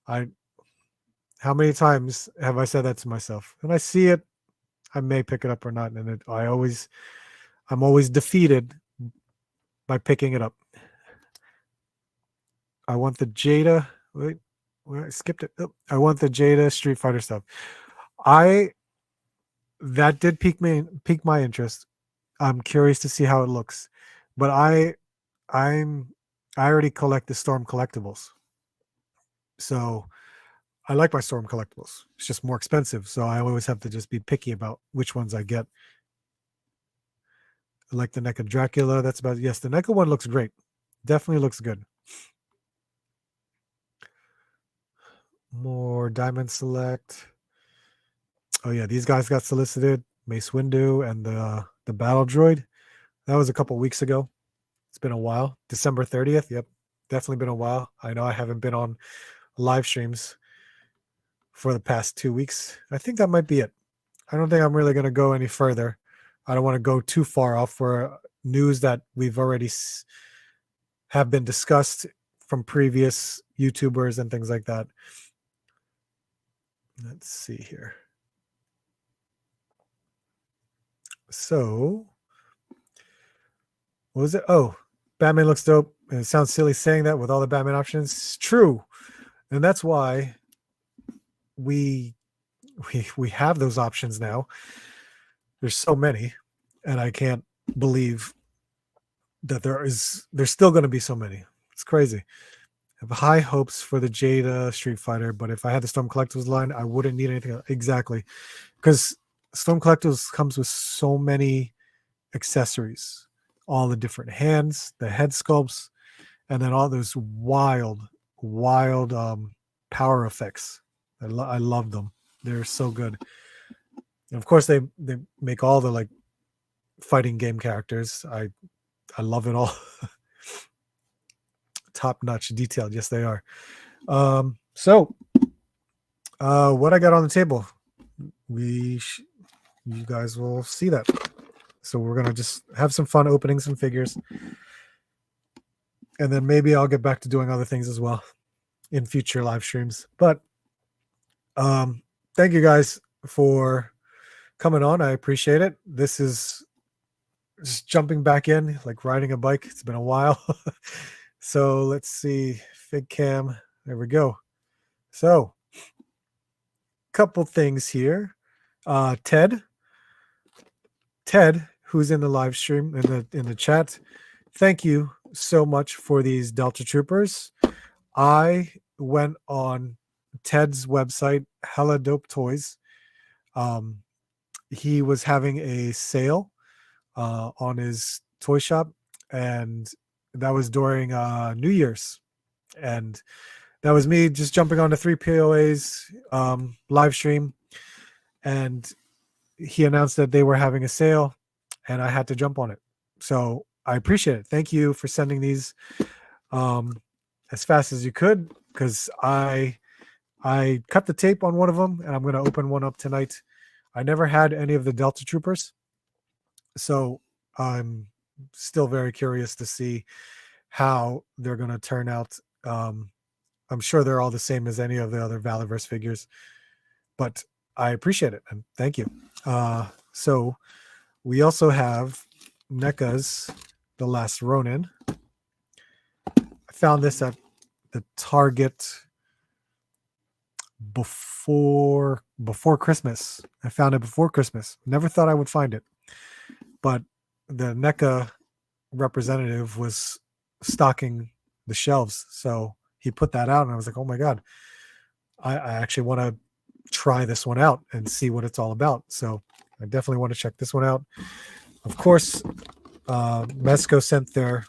How many times have I said that to myself? When I see it, I may pick it up or not, and I'm always defeated by picking it up. I want the Jada. Wait, I skipped it. Oh, I want the Jada Street Fighter stuff. That did pique my interest. I'm curious to see how it looks, but I already collect the Storm collectibles, so I like my Storm collectibles. It's just more expensive, so I always have to just be picky about which ones I get. I like the NECA Dracula. That's about yes. The NECA one looks great. Definitely looks good. More Diamond Select. Oh yeah, these guys got solicited. Mace Windu and the Battle Droid. That was a couple weeks ago. It's been a while. December 30th. Yep, definitely been a while. I know I haven't been on live streams for the past 2 weeks. I think that might be it. I don't think I'm really going to go any further. I don't want to go too far off for news that we've already have been discussed from previous YouTubers and things like that. Let's see here. So, what was it? Oh, Batman looks dope. And it sounds silly saying that with all the Batman options. It's true. And that's why we have those options now. There's so many, and I can't believe that there's still going to be so many. It's crazy. I have high hopes for the Jada Street Fighter, but if I had the Storm Collectibles line, I wouldn't need anything else. Exactly, because Storm Collectibles comes with so many accessories, all the different hands, the head sculpts, and then all those wild power effects. I love them. They're so good. And of course, they make all the like fighting game characters. I love it all. Top notch detailed. Yes, they are. So what I got on the table, you guys will see that. So we're gonna just have some fun opening some figures, and then maybe I'll get back to doing other things as well in future live streams. But thank you guys for coming on. I appreciate it. This is just jumping back in, like riding a bike. It's been a while. So let's see. Fig cam. There we go. So couple things here. Ted, who's in the live stream in the chat, thank you so much for these Delta Troopers. I went on Ted's website, Hella Dope Toys. He was having a sale on his toy shop, and that was during New Year's, and that was me just jumping on the 3POA's live stream, and he announced that they were having a sale, and I had to jump on it. So I appreciate it. Thank you for sending these as fast as you could, because I cut the tape on one of them, and I'm going to open one up tonight. I never had any of the Delta Troopers, so I'm still very curious to see how they're going to turn out. I'm sure they're all the same as any of the other Valiverse figures, but I appreciate it, and thank you. So we also have NECA's The Last Ronin. I found this at the Target before Christmas. I found it before Christmas. Never thought I would find it, but the NECA representative was stocking the shelves. So he put that out, and I was like, oh my God, I actually want to try this one out and see what it's all about. So I definitely want to check this one out. Of course, Mezco sent their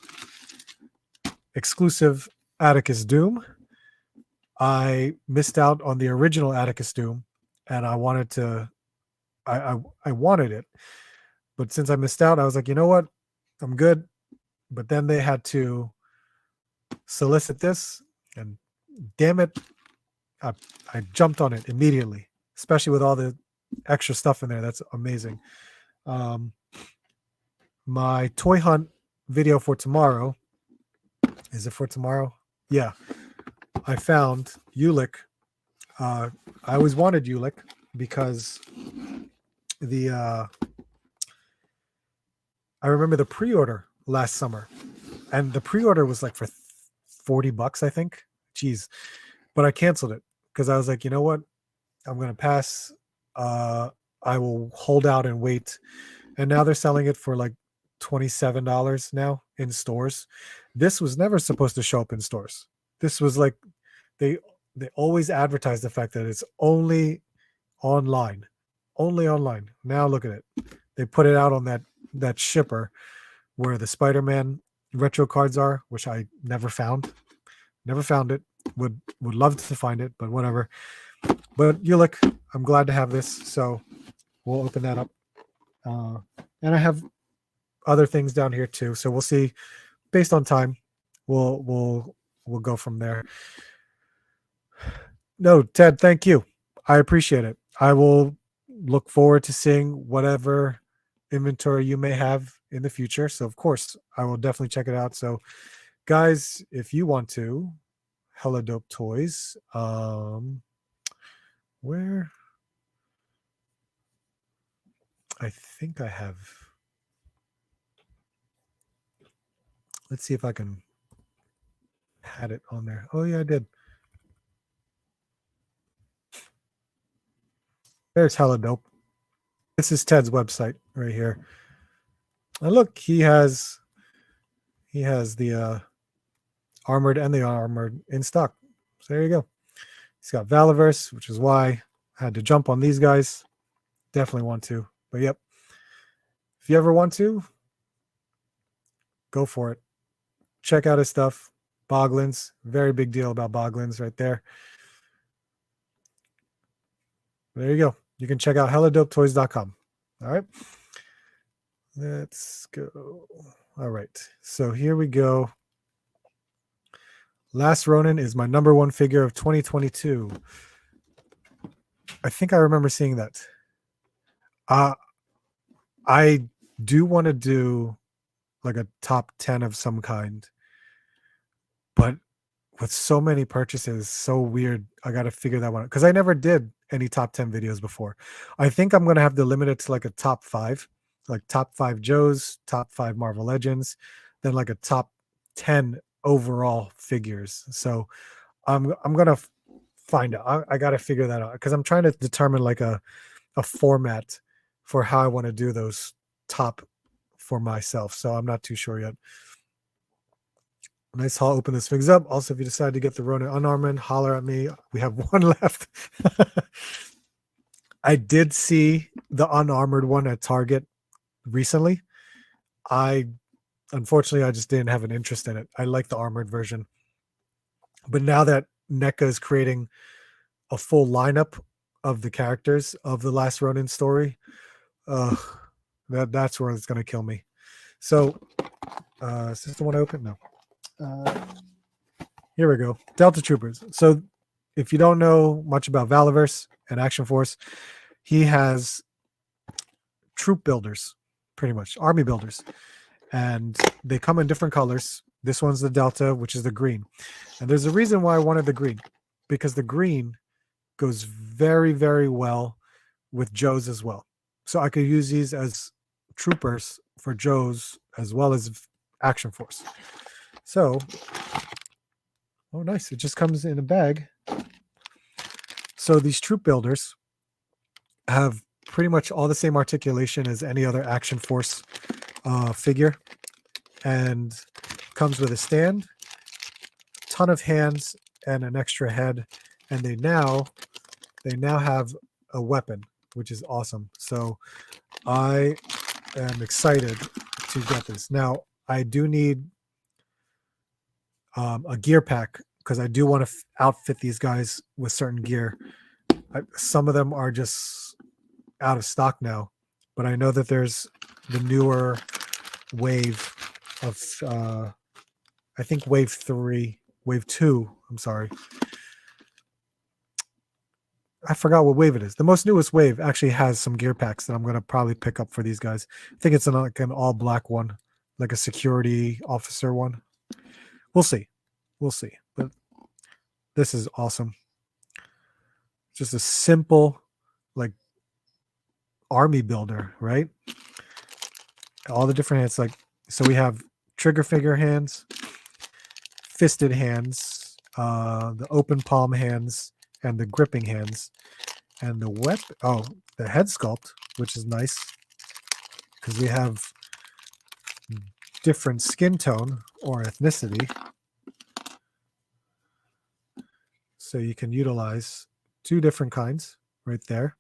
exclusive Atticus Doom. I missed out on the original Atticus Doom, and I wanted to, I wanted it, but since I missed out, I was like, you know what, I'm good. But then they had to solicit this, and damn it, I jumped on it immediately, especially with all the extra stuff in there. That's amazing. My toy hunt video for tomorrow, is it for tomorrow? Yeah. I found Ulick. I always wanted Ulick because I remember the pre-order last summer, and the pre-order was like for $40, I think. Jeez. But I canceled it because I was like, you know what? I'm going to pass. I will hold out and wait. And now they're selling it for like $27 now in stores. This was never supposed to show up in stores. This was like, they always advertise the fact that it's only online. Only online. Now look at it. They put it out on that shipper where the Spider-Man retro cards are, which I never found. Never found it. Would love to find it, but whatever. But Ulick, I'm glad to have this, so we'll open that up. And I have other things down here too, so we'll see. Based on time, we'll go from there. No, Ted, thank you. I appreciate it. I will look forward to seeing whatever inventory you may have in the future. So of course, I will definitely check it out. So guys, if you want to, Hella Dope Toys. Where? I think I have. Let's see if I can had it on there. Oh yeah, I did. There's Hella Dope. This is Ted's website right here. And look, he has the armored and the unarmored in stock. So there you go. He's got Valiverse, which is why I had to jump on these guys. Definitely want to. But yep. If you ever want to, go for it. Check out his stuff. Boglins. Very big deal about Boglins right there. There you go. You can check out helladopetoys.com. All right. Let's go. All right. So here we go. Last Ronin is my number one figure of 2022. I think I remember seeing that. I do want to do like a top 10 of some kind, but with so many purchases, so weird. I got to figure that one out because I never did any top 10 videos before. I think I'm going to have to limit it to like a top 5, like top 5 Joes, top 5 Marvel Legends, then like a top 10 overall figures. So I'm going to find out. I got to figure that out because I'm trying to determine like a format for how I want to do those top for myself. So I'm not too sure yet. Nice haul. Open this things up. Also, if you decide to get the Ronin unarmored, holler at me. We have one left. I did see the unarmored one at Target recently. Unfortunately, I just didn't have an interest in it. I like the armored version. But now that NECA is creating a full lineup of the characters of the last Ronin story, that's where it's going to kill me. So, is this the one I opened? No. Here we go. Delta Troopers. So if you don't know much about Valiverse and Action Force, he has troop builders, pretty much army builders, and they come in different colors. This one's the Delta, which is the green, and there's a reason why I wanted the green, because the green goes very, very well with Joes as well. So I could use these as troopers for Joes as well as Action Force. So, oh, nice. It just comes in a bag. So these troop builders have pretty much all the same articulation as any other Action Force figure, and comes with a stand ton of hands and an extra head, and they now have a weapon, which is awesome. So I am excited to get this. Now I do need a gear pack because I do want to outfit these guys with certain gear. Some of them are just out of stock now, but I know that there's the newer wave of I think wave 2, I'm sorry, I forgot what wave it is. The most newest wave actually has some gear packs that I'm going to probably pick up for these guys. I think it's like an all black one, like a security officer one. We'll see. But this is awesome. Just a simple, like, army builder, right? All the different hands. Like, so we have trigger finger hands, fisted hands, the open palm hands, and the gripping hands, and the the head sculpt, which is nice because we have different skin tone or ethnicity, so you can utilize 2 different kinds right there.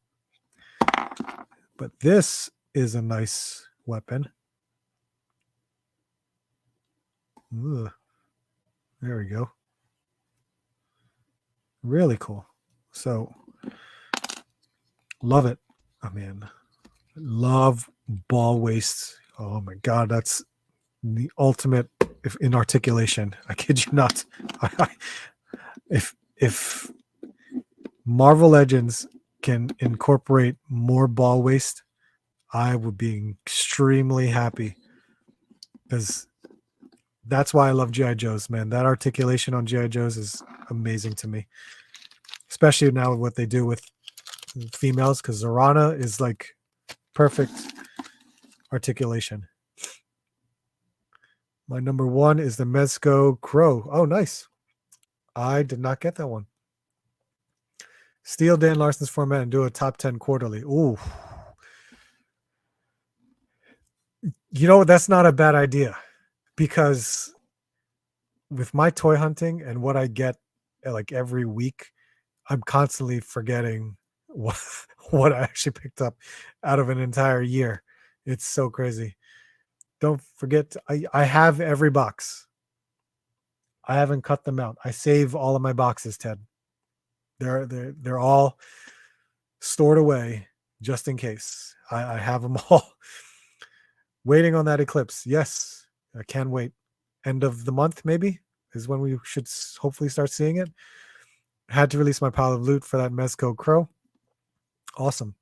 But this is a nice weapon. Ugh. There we go. Really cool. So love it. I mean, love ball waist. Oh my God, that's the ultimate in articulation. I kid you not. If Marvel Legends can incorporate more ball waist, I would be extremely happy, because that's why I love G.I. Joes, man. That articulation on G.I. Joes is amazing to me, especially now with what they do with females, because Zorana is like perfect articulation. My number 1 is the Mezco Crow. Oh, nice. I did not get that one. Steal Dan Larson's format and do a top 10 quarterly. Ooh. You know, that's not a bad idea, because with my toy hunting and what I get like every week, I'm constantly forgetting what I actually picked up out of an entire year. It's so crazy. Don't forget, I have every box. I haven't cut them out. I save all of my boxes, Ted. They're all stored away just in case. I have them all. Waiting on that eclipse. Yes, I can't wait. End of the month, maybe, is when we should hopefully start seeing it. Had to release my pile of loot for that Mezco Crow. Awesome.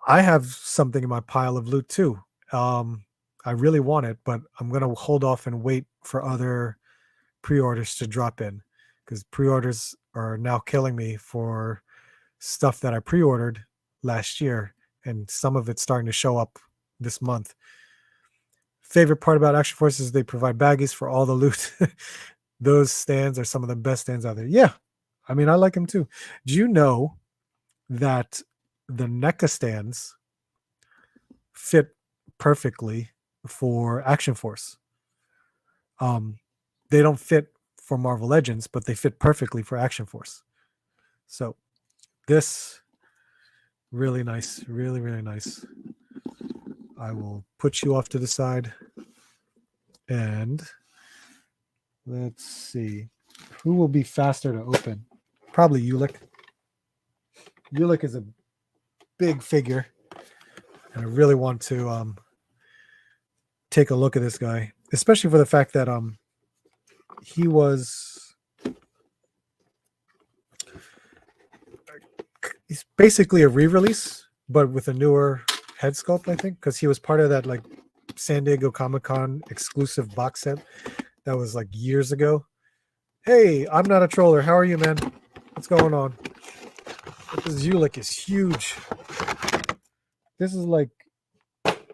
I have something in my pile of loot too. I really want it, but I'm going to hold off and wait for other pre-orders to drop in, because pre-orders are now killing me for stuff that I pre-ordered last year, and some of it's starting to show up this month. Favorite part about Action Force is they provide baggies for all the loot. Those stands are some of the best stands out there. Yeah, I mean, I like them too. Do you know that the NECA stands fit perfectly for Action Force? They don't fit for Marvel Legends, but they fit perfectly for Action Force. So this, really nice, really, really nice. I will put you off to the side, and let's see who will be faster to open. Probably Ulick. Ulick is a big figure, and I really want to take a look at this guy, especially for the fact that he was, he's basically a re-release, but with a newer head sculpt, I think, because he was part of that like San Diego Comic-Con exclusive box set that was like years ago. Hey, I'm not a troller. How are you, man? What's going on? This Ulick is huge. This is like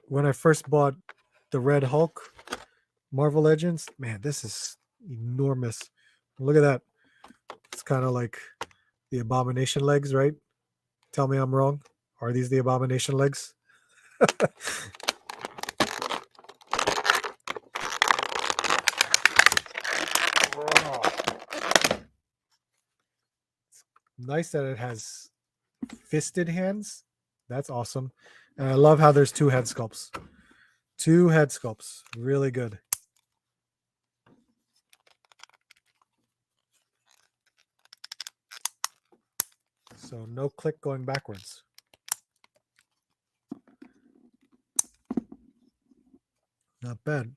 when I first bought the Red Hulk Marvel Legends. Man, this is enormous. Look at that. It's kind of like the Abomination legs, right? Tell me I'm wrong. Are these the Abomination legs? Nice that it has fisted hands. That's awesome. And I love how there's 2 head sculpts. 2 head sculpts. Really good. So no click going backwards. Not bad.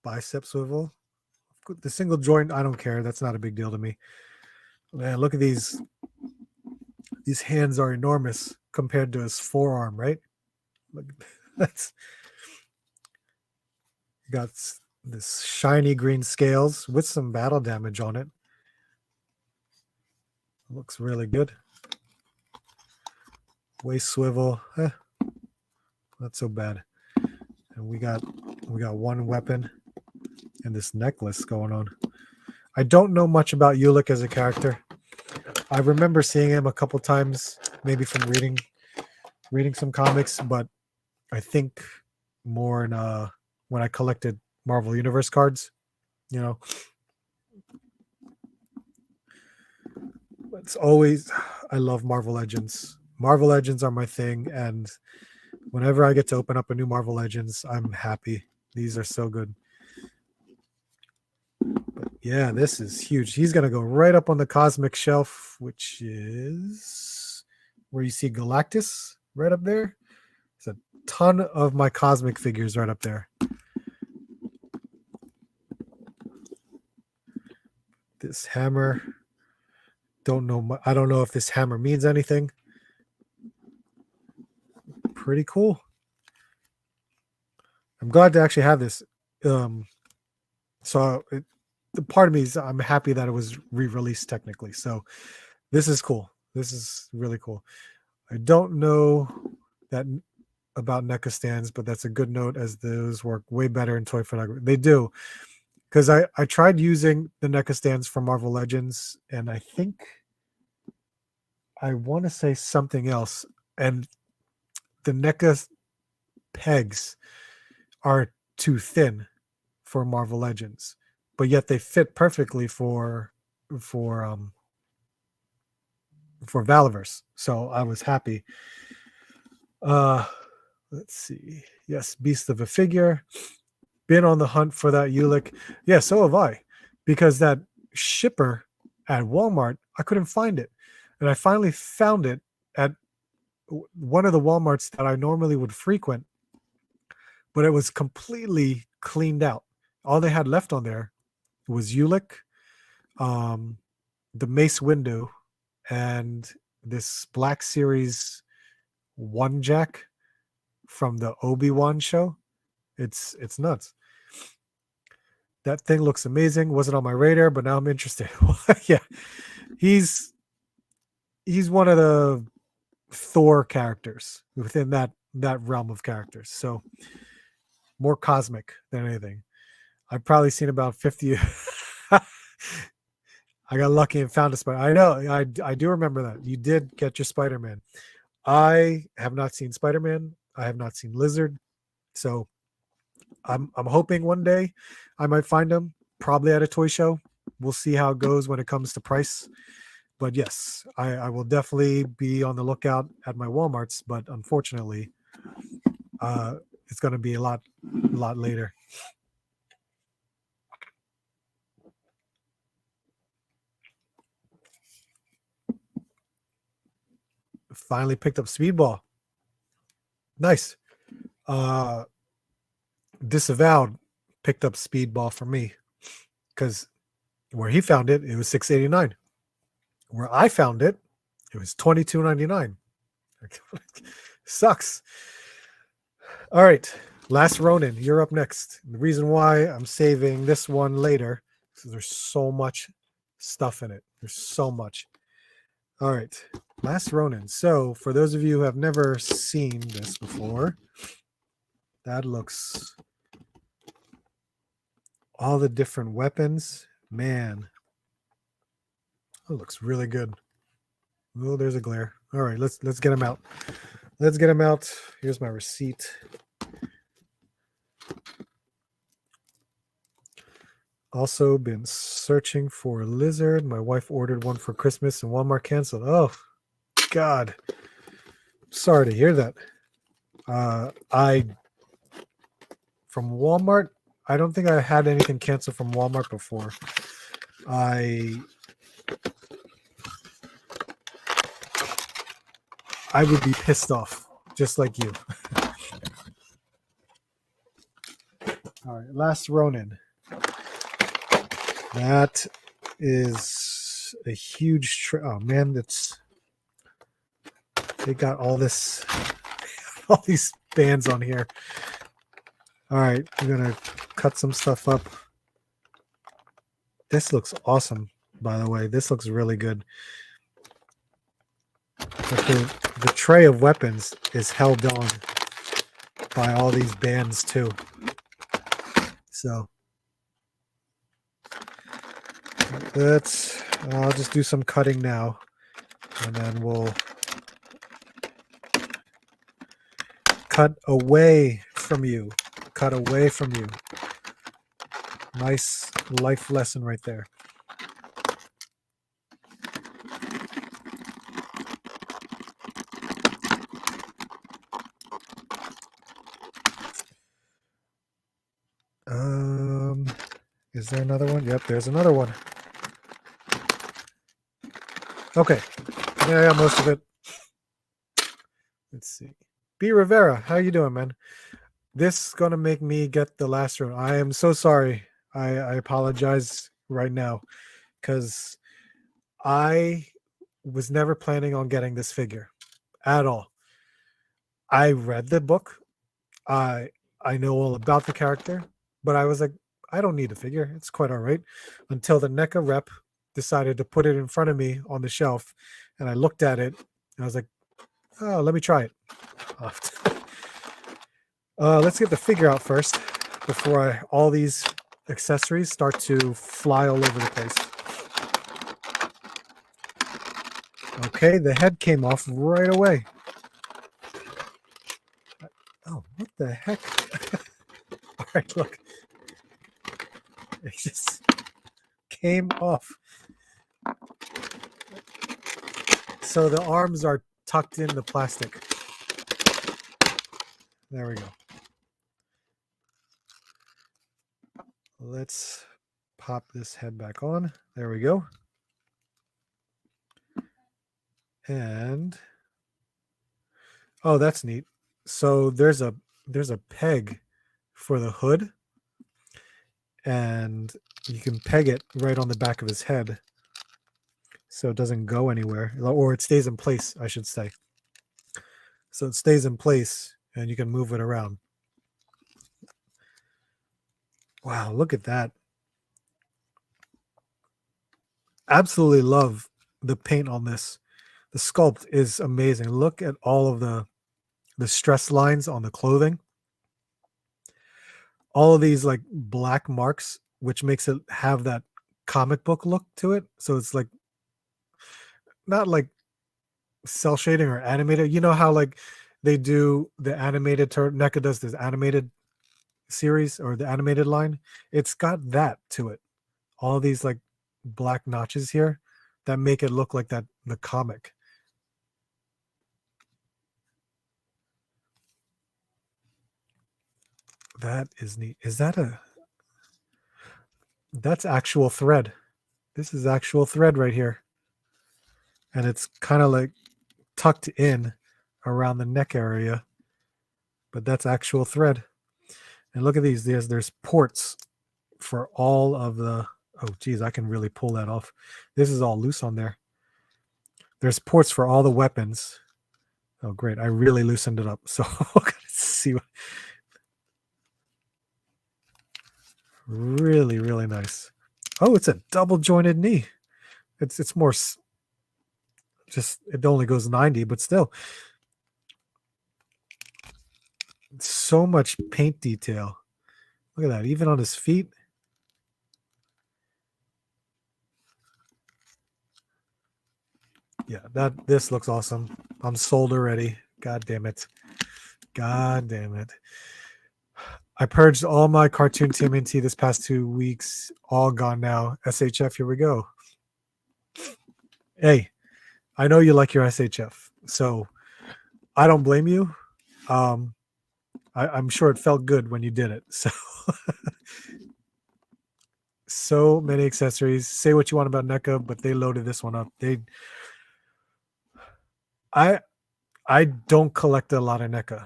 Bicep swivel. The single joint, I don't care. That's not a big deal to me. Man, look at these. These hands are enormous compared to his forearm, right? Look, that's got this shiny green scales with some battle damage on it. Looks really good. Waist swivel, not so bad. And we got 1 weapon and this necklace going on. I don't know much about Ulick as a character. I remember seeing him a couple times, maybe from reading some comics, but I think more in when I collected Marvel Universe cards, you know. It's always, I love Marvel Legends. Marvel Legends are my thing, and whenever I get to open up a new Marvel Legends, I'm happy. These are so good. But yeah, this is huge. He's going to go right up on the cosmic shelf, which is where you see Galactus right up there. There's a ton of my cosmic figures right up there. This hammer, I don't know if this hammer means anything. Pretty cool. I'm glad to actually have this. So the part of me is I'm happy that it was re-released technically. So this is cool. This is really cool. I don't know that about NECA stands, but that's a good note, as those work way better in toy photography. They do. Because I tried using the NECA stands for Marvel Legends, and I think I want to say something else. And the NECA pegs are too thin for Marvel Legends, but yet they fit perfectly for Valiverse. So I was happy. Let's see. Yes, beast of a figure. Been on the hunt for that Ulick. Yeah, so have I, because that shipper at Walmart, I couldn't find it, and I finally found it at one of the Walmarts that I normally would frequent, but it was completely cleaned out. All they had left on there was Ulick, the Mace Windu, and this Black Series 1 Jack from the Obi-Wan show. It's nuts. That thing looks amazing. Wasn't on my radar, but now I'm interested. Yeah, he's one of the Thor characters within that realm of characters. So more cosmic than anything. I've probably seen about 50. I got lucky and found a Spider. I know. I do remember that. You did get your Spider-Man. I have not seen Spider-Man. I have not seen Lizard. So I'm hoping one day I might find him, probably at a toy show. We'll see how it goes when it comes to price. But yes, I will definitely be on the lookout at my Walmarts. But unfortunately, it's going to be a lot later. Finally picked up Speedball. Nice. Disavowed picked up Speedball for me, because where he found it, it was $6.89. Where I found it, it was $22.99. Sucks. All right, Last Ronin, you're up next. The reason why I'm saving this one later is there's so much stuff in it. There's so much. All right, Last Ronin. So for those of you who have never seen this before, that looks, all the different weapons, man, it looks really good. Oh, there's a glare. All right, let's get him out. Let's get him out. Here's my receipt. Also been searching for a lizard. My wife ordered one for Christmas and Walmart canceled. Oh, God. Sorry to hear that. From Walmart, I don't think I had anything canceled from Walmart before. I would be pissed off, just like you. All right, Last Ronin. That is a huge oh man, they got all this, all these bands on here. All right, I'm gonna cut some stuff up. This looks awesome, by the way. This looks really good. But the tray of weapons is held on by all these bands too. So I'll just do some cutting now, and then we'll cut away from you. Cut away from you. Nice life lesson right there. Is there another one? Yep, there's another one. Okay. Yeah, I got most of it. Let's see. B. Rivera, how you doing, man? This is going to make me get the last room. I am so sorry. I apologize right now because I was never planning on getting this figure at all. I read the book. I know all about the character, but I was like, I don't need a figure. It's quite all right. Until the NECA rep decided to put it in front of me on the shelf, and I looked at it, and I was like, oh, let me try it. Let's get the figure out first before all these accessories start to fly all over the place. Okay, the head came off right away. Oh, what the heck? All right, look. It just came off. So the arms are tucked in the plastic. There we go. Let's pop this head back on. There we go. And oh, that's neat. So there's a peg for the hood, and you can peg it right on the back of his head so it doesn't go anywhere, or it stays in place, I should say. So it stays in place and you can move it around. Wow, look at that. Absolutely love the paint on this. The sculpt is amazing. Look at all of the stress lines on the clothing. All of these like black marks, which makes it have that comic book look to it. So it's like not like cell shading or animated. You know how like they do the animated NECA does this animated series or the animated line? It's got that to it. All these like black notches here that make it look like that the comic. That is neat. Is that that's actual thread. This is actual thread right here. And it's kind of like tucked in around the neck area, but that's actual thread. And look at these. There's ports for all of the, oh geez, I can really pull that off. This is all loose on there. There's ports for all the weapons. Oh great, I really loosened it up. So let's see what, really, really nice. Oh, it's a double jointed knee. It's more just, it only goes 90, but still. So much paint detail. Look at that, even on his feet. Yeah, this looks awesome. I'm sold already. God damn it. God damn it. I purged all my cartoon TMNT this past 2 weeks. All gone now. SHF, here we go. Hey, I know you like your SHF, so I don't blame you. I'm sure it felt good when you did it. So many accessories. Say what you want about NECA, but they loaded this one up. I don't collect a lot of NECA,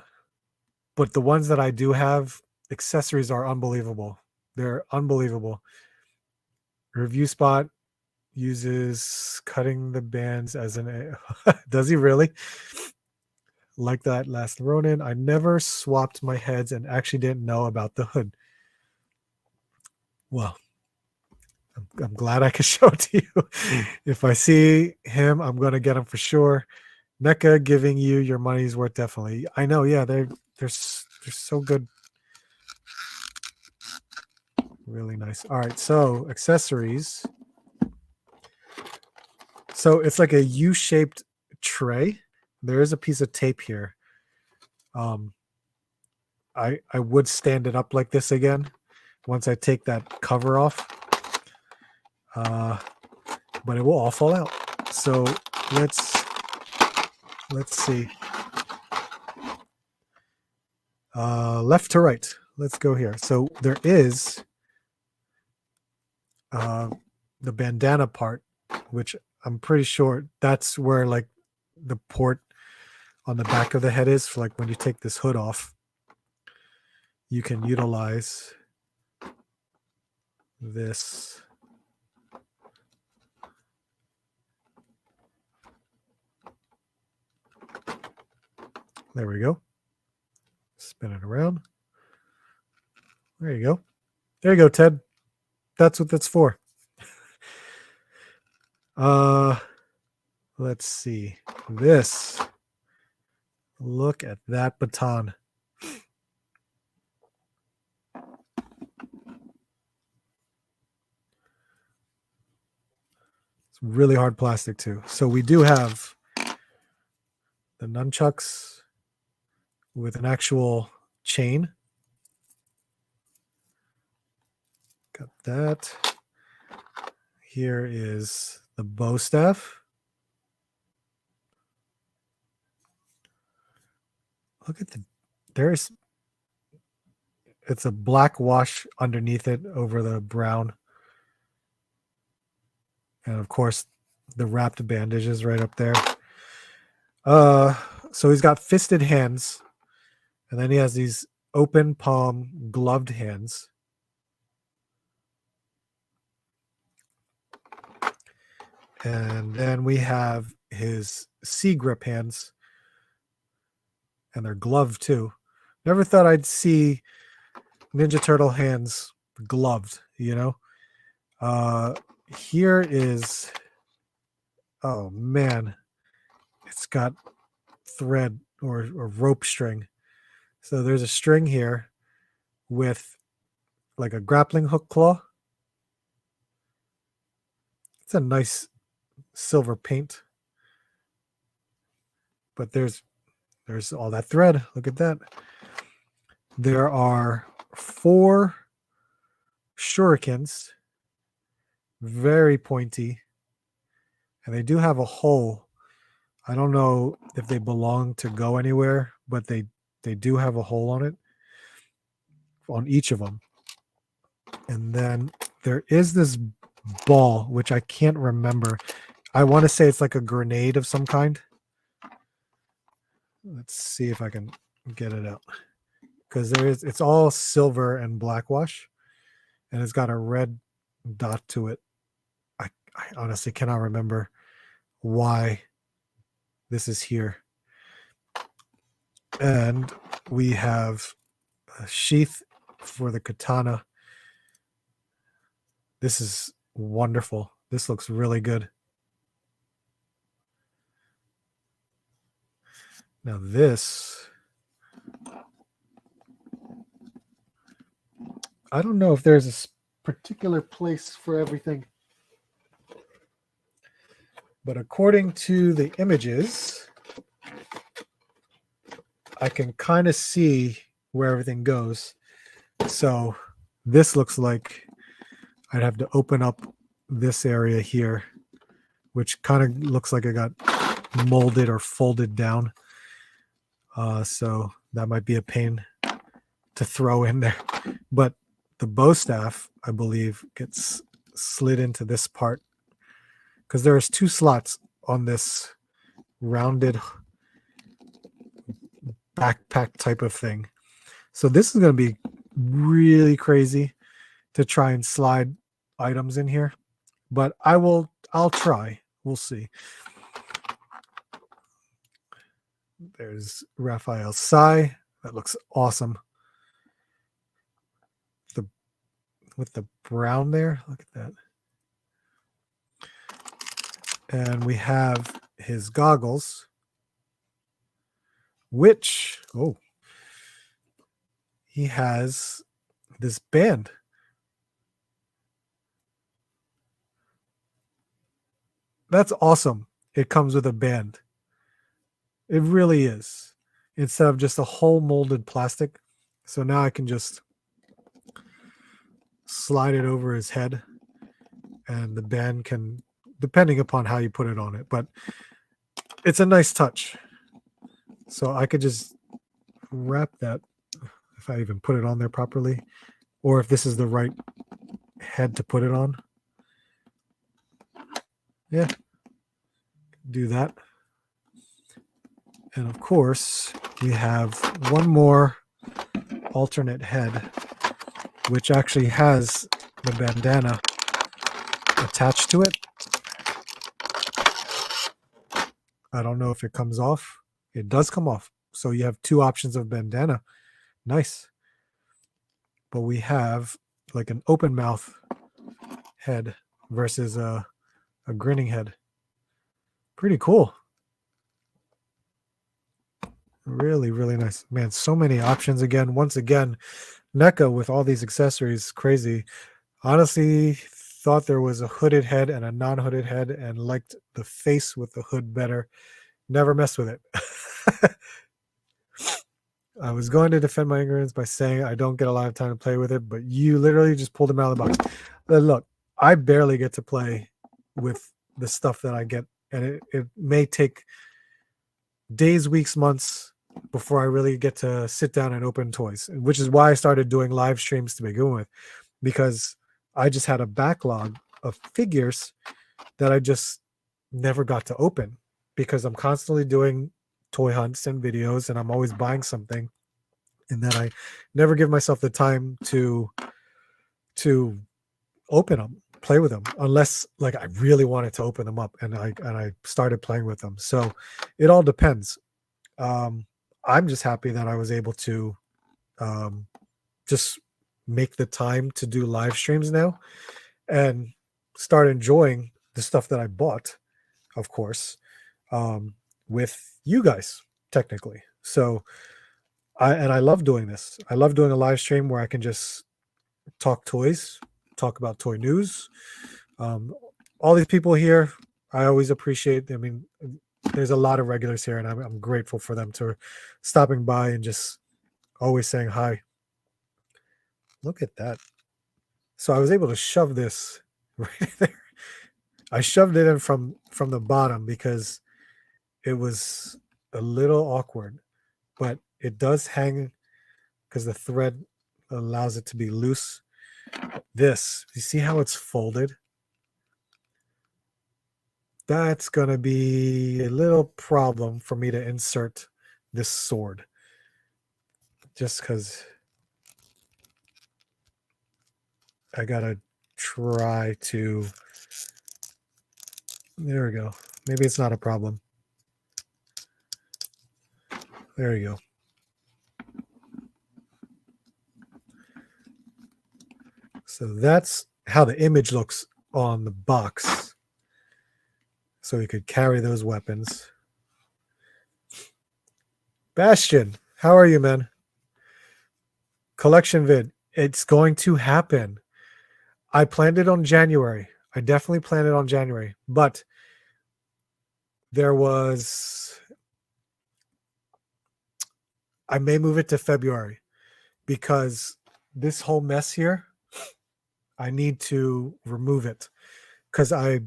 but the ones that I do have, accessories are unbelievable. They're unbelievable. Review Spot uses cutting the bands as an does he really? Like that last Ronin. I never swapped my heads and actually didn't know about the hood. Well, I'm glad I could show it to you. If I see him, I'm going to get him for sure. NECA giving you your money's worth, definitely. I know, yeah, they're so good. Really nice. All right, so accessories. So it's like a U-shaped tray. There is a piece of tape here. I would stand it up like this again once I take that cover off. But it will all fall out. So let's see. Left to right. Let's go here. So there is the bandana part, which I'm pretty sure that's where like the port on the back of the head is for like when you take this hood off. You can utilize this. There we go. Spin it around. There you go. There you go, Ted. That's what that's for. Let's see. This. Look at that baton. It's really hard plastic too. So we do have the nunchucks with an actual chain. Got that. Here is the bow staff. Look at it's a black wash underneath it over the brown. And of course, the wrapped bandages right up there. So he's got fisted hands, and then he has these open palm gloved hands. And then we have his C grip hands, and they're gloved too. Never thought I'd see Ninja Turtle hands gloved, you know? Here is, oh man, it's got thread or rope string. So there's a string here with like a grappling hook claw. It's a nice silver paint. But there's all that thread. Look at that. There are 4 shurikens, very pointy, and they do have a hole. I don't know if they belong to go anywhere, but they do have a hole on it, on each of them. And then there is this ball, which I can't remember. I want to say it's like a grenade of some kind. Let's see if I can get it out. Because it's all silver and black wash, and it's got a red dot to it. I honestly cannot remember why this is here. And we have a sheath for the katana. This is wonderful. This looks really good. Now this, I don't know if there's a particular place for everything, but according to the images, I can kind of see where everything goes. So this looks like I'd have to open up this area here, which kind of looks like it got molded or folded down. So that might be a pain to throw in there. But the bow staff, I believe, gets slid into this part because there's 2 slots on this rounded backpack type of thing. So this is going to be really crazy to try and slide items in here, but I'll try. We'll see. There's Raphael Sai. That looks awesome. With the brown there, look at that. And we have his goggles, which, he has this band. That's awesome. It comes with a band. It really is. Instead of just a whole molded plastic. So now I can just slide it over his head, and the band can, depending upon how you put it on it, but it's a nice touch. So I could just wrap that, if I even put it on there properly, or if this is the right head to put it on. Yeah, do that. And of course, we have one more alternate head, which actually has the bandana attached to it. I don't know if it comes off. It does come off. So you have 2 options of bandana. Nice. But we have like an open mouth head versus a grinning head. Pretty cool. Really, really nice. Man, so many options again. Once again, NECA with all these accessories, crazy. Honestly, thought there was a hooded head and a non-hooded head and liked the face with the hood better. Never messed with it. I was going to defend my ignorance by saying I don't get a lot of time to play with it, but you literally just pulled them out of the box. Look, I barely get to play with the stuff that I get, and it may take days, weeks, months before I really get to sit down and open toys, which is why I started doing live streams to begin with, because I just had a backlog of figures that I just never got to open because I'm constantly doing toy hunts and videos, and I'm always buying something, and then I never give myself the time to open them, play with them, unless like I really wanted to open them up and I started playing with them. So it all depends. I'm just happy that I was able to just make the time to do live streams now and start enjoying the stuff that I bought, of course, with you guys technically. So I love doing this. I love doing a live stream where I can just talk toys, talk about toy news. All these people here, I always appreciate. I mean, there's a lot of regulars here, and I'm grateful for them to stopping by and just always saying hi. Look at that. So I was able to shove this right there. I shoved it in from the bottom because it was a little awkward, but it does hang because the thread allows it to be loose. This, you see how it's folded? That's going to be a little problem for me to insert this sword. Just because I got to try to... There we go. Maybe it's not a problem. There you go. So that's how the image looks on the box. So we could carry those weapons. Bastion, how are you, man? Collection vid. It's going to happen. I planned it on January. I definitely planned it on January. But there was... I may move it to February because this whole mess here, I need to remove it because I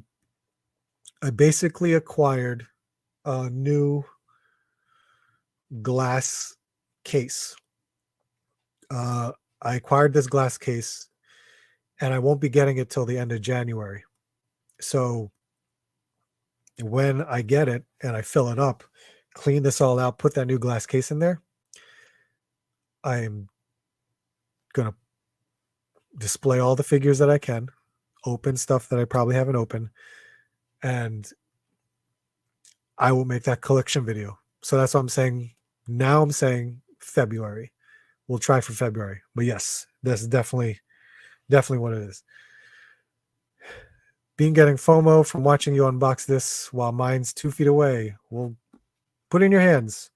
basically acquired a new glass case. I acquired this glass case, and I won't be getting it till the end of January. So when I get it and I fill it up, clean this all out, put that new glass case in there, I'm gonna display all the figures that I can, open stuff that I probably haven't opened, and I will make that collection video. So that's what I'm saying. Now I'm saying February. We'll try for February. But yes, that's definitely what it is. Being getting FOMO from watching you unbox this while mine's 2 feet away. Well, put it in your hands.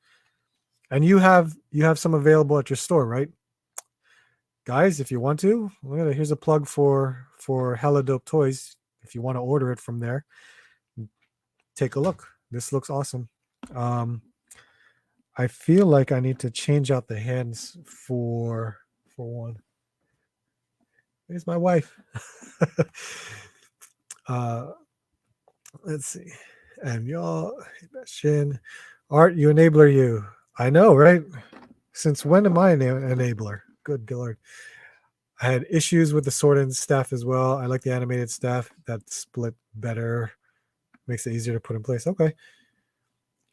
And you have some available at your store, right? Guys, if you want to, here's a plug for Hella Dope Toys. If you want to order it from there, take a look. This looks awesome. I feel like I need to change out the hands for one. There's my wife. Let's see. And y'all, Shin, Art, you enabler, you. I know, right? Since when am I an enabler? Good Lord. I had issues with the sword-in staff as well. I like the animated staff. That split better. Makes it easier to put in place. Okay.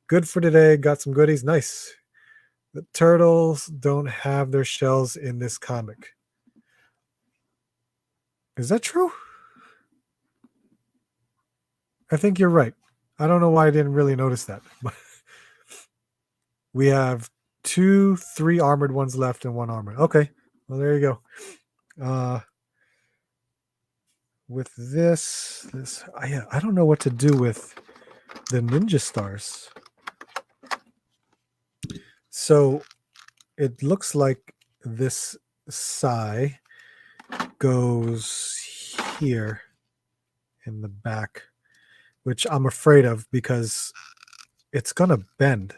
Good for today. Got some goodies. Nice. The turtles don't have their shells in this comic. Is that true? I think you're right. I don't know why I didn't really notice that. We have 2, 3 armored ones left and 1 armored. Okay. Well, there you go. With this, I don't know what to do with the ninja stars. So it looks like this Sai goes here in the back, which I'm afraid of because it's gonna bend,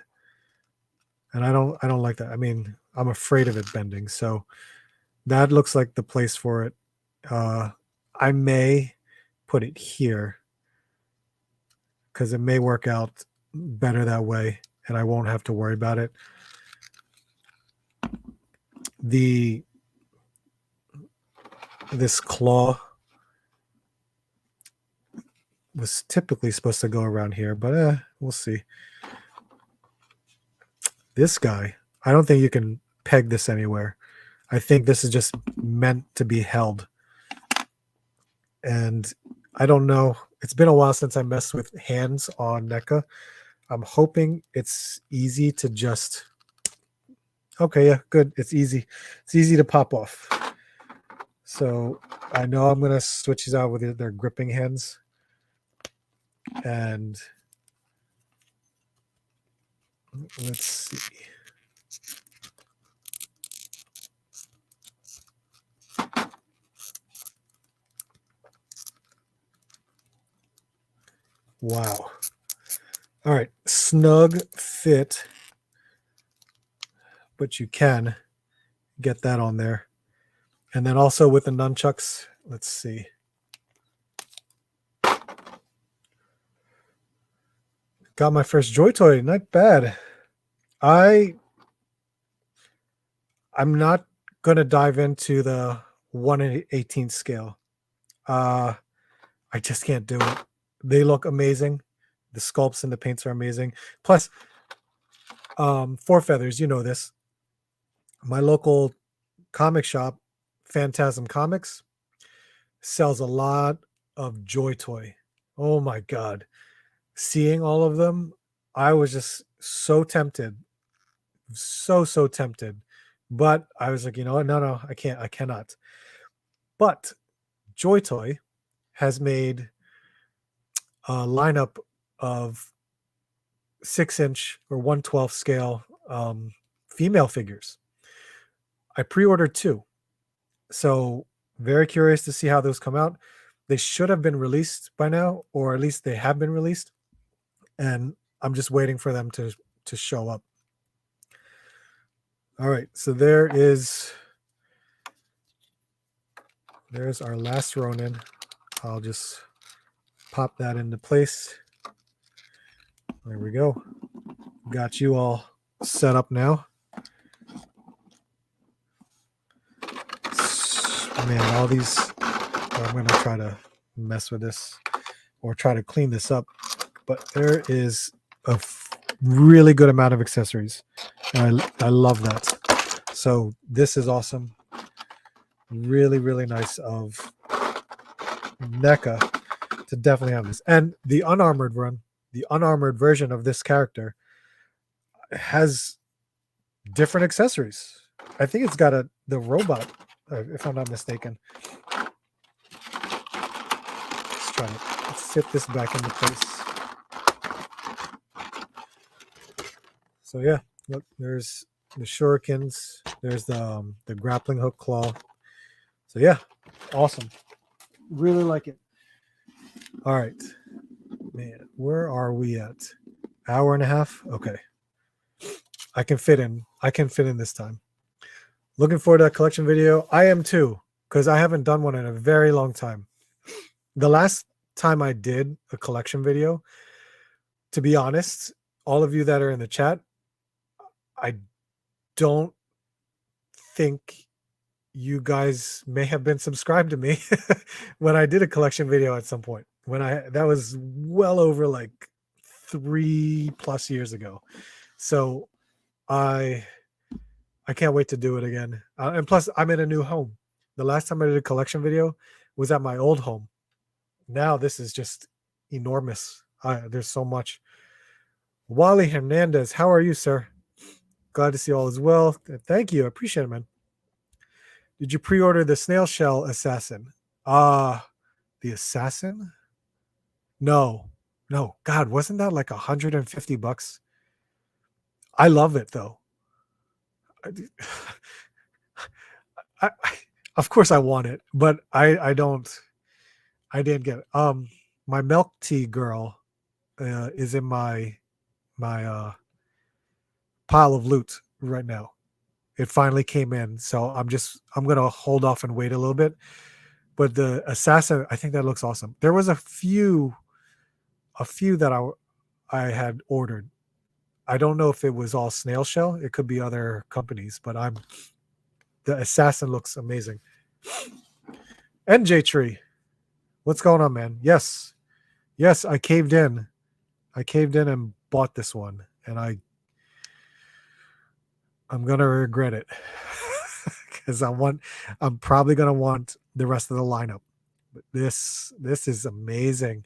and I don't like that. I mean, I'm afraid of it bending. So that looks like the place for it. I may put it here because it may work out better that way, and I won't have to worry about it. This claw was typically supposed to go around here, but we'll see. This guy, I don't think you can peg this anywhere. I think this is just meant to be held. And I don't know. It's been a while since I messed with hands on NECA. I'm hoping it's easy to just... Okay, yeah, good. It's easy. It's easy to pop off. So I know I'm going to switch these out with their gripping hands. And let's see. Wow. All right. Snug fit. But you can get that on there. And then also with the nunchucks, let's see. Got my first Joy Toy. Not bad. I'm not going to dive into the 1/18 scale. I just can't do it. They look amazing. The sculpts and the paints are amazing. Plus, 4 Feathers, you know this. My local comic shop, Phantasm Comics, sells a lot of Joy Toy. Oh my God. Seeing all of them, I was just so tempted. So tempted. But I was like, you know what? No, I can't. I cannot. But Joy Toy has made a lineup of 6-inch or 1/12 scale female figures. I pre-ordered 2. So very curious to see how those come out. They should have been released by now, or at least they have been released. And I'm just waiting for them to show up. All right, so there is There's our last Ronin. I'll just pop that into place. There we go. Got you all set up now. Man, all these, I'm going to try to mess with this or try to clean this up, but there is a really good amount of accessories. And I love that. So this is awesome. Really, really nice of NECA to definitely have this. And the unarmored run, the unarmored version of this character has different accessories. I think it's got the robot, if I'm not mistaken. Let's try to fit this back into place. So yeah, look, there's the shurikens. There's the grappling hook claw. So yeah, awesome. Really like it. All right, man, where are we at? Hour and a half. Okay, I can fit in. I can fit in this time. Looking forward to that collection video. I am too, because I haven't done one in a very long time. The last time I did a collection video, to be honest, all of you that are in the chat, I don't think you guys may have been subscribed to me when I did a collection video at some point. That was well over like 3+ years ago. So I can't wait to do it again. And plus, I'm in a new home. The last time I did a collection video was at my old home. Now this is just enormous. There's so much. Wally Hernandez, how are you, sir? Glad to see all as well. Thank you. I appreciate it, man. Did you pre-order the snail shell assassin? The assassin? No. God, wasn't that like $150? I love it though. Of course I want it, but I didn't get it. My milk tea girl is in my pile of loot right now. It finally came in, so I'm gonna hold off and wait a little bit. But the assassin, I think that looks awesome. There was a few that I had ordered. I don't know if it was all snail shell. It could be other companies, but the assassin looks amazing. NJ Tree, what's going on, man? Yes, I caved in. I caved in and bought this one, and I'm gonna regret it because I'm probably gonna want the rest of the lineup. But this is amazing.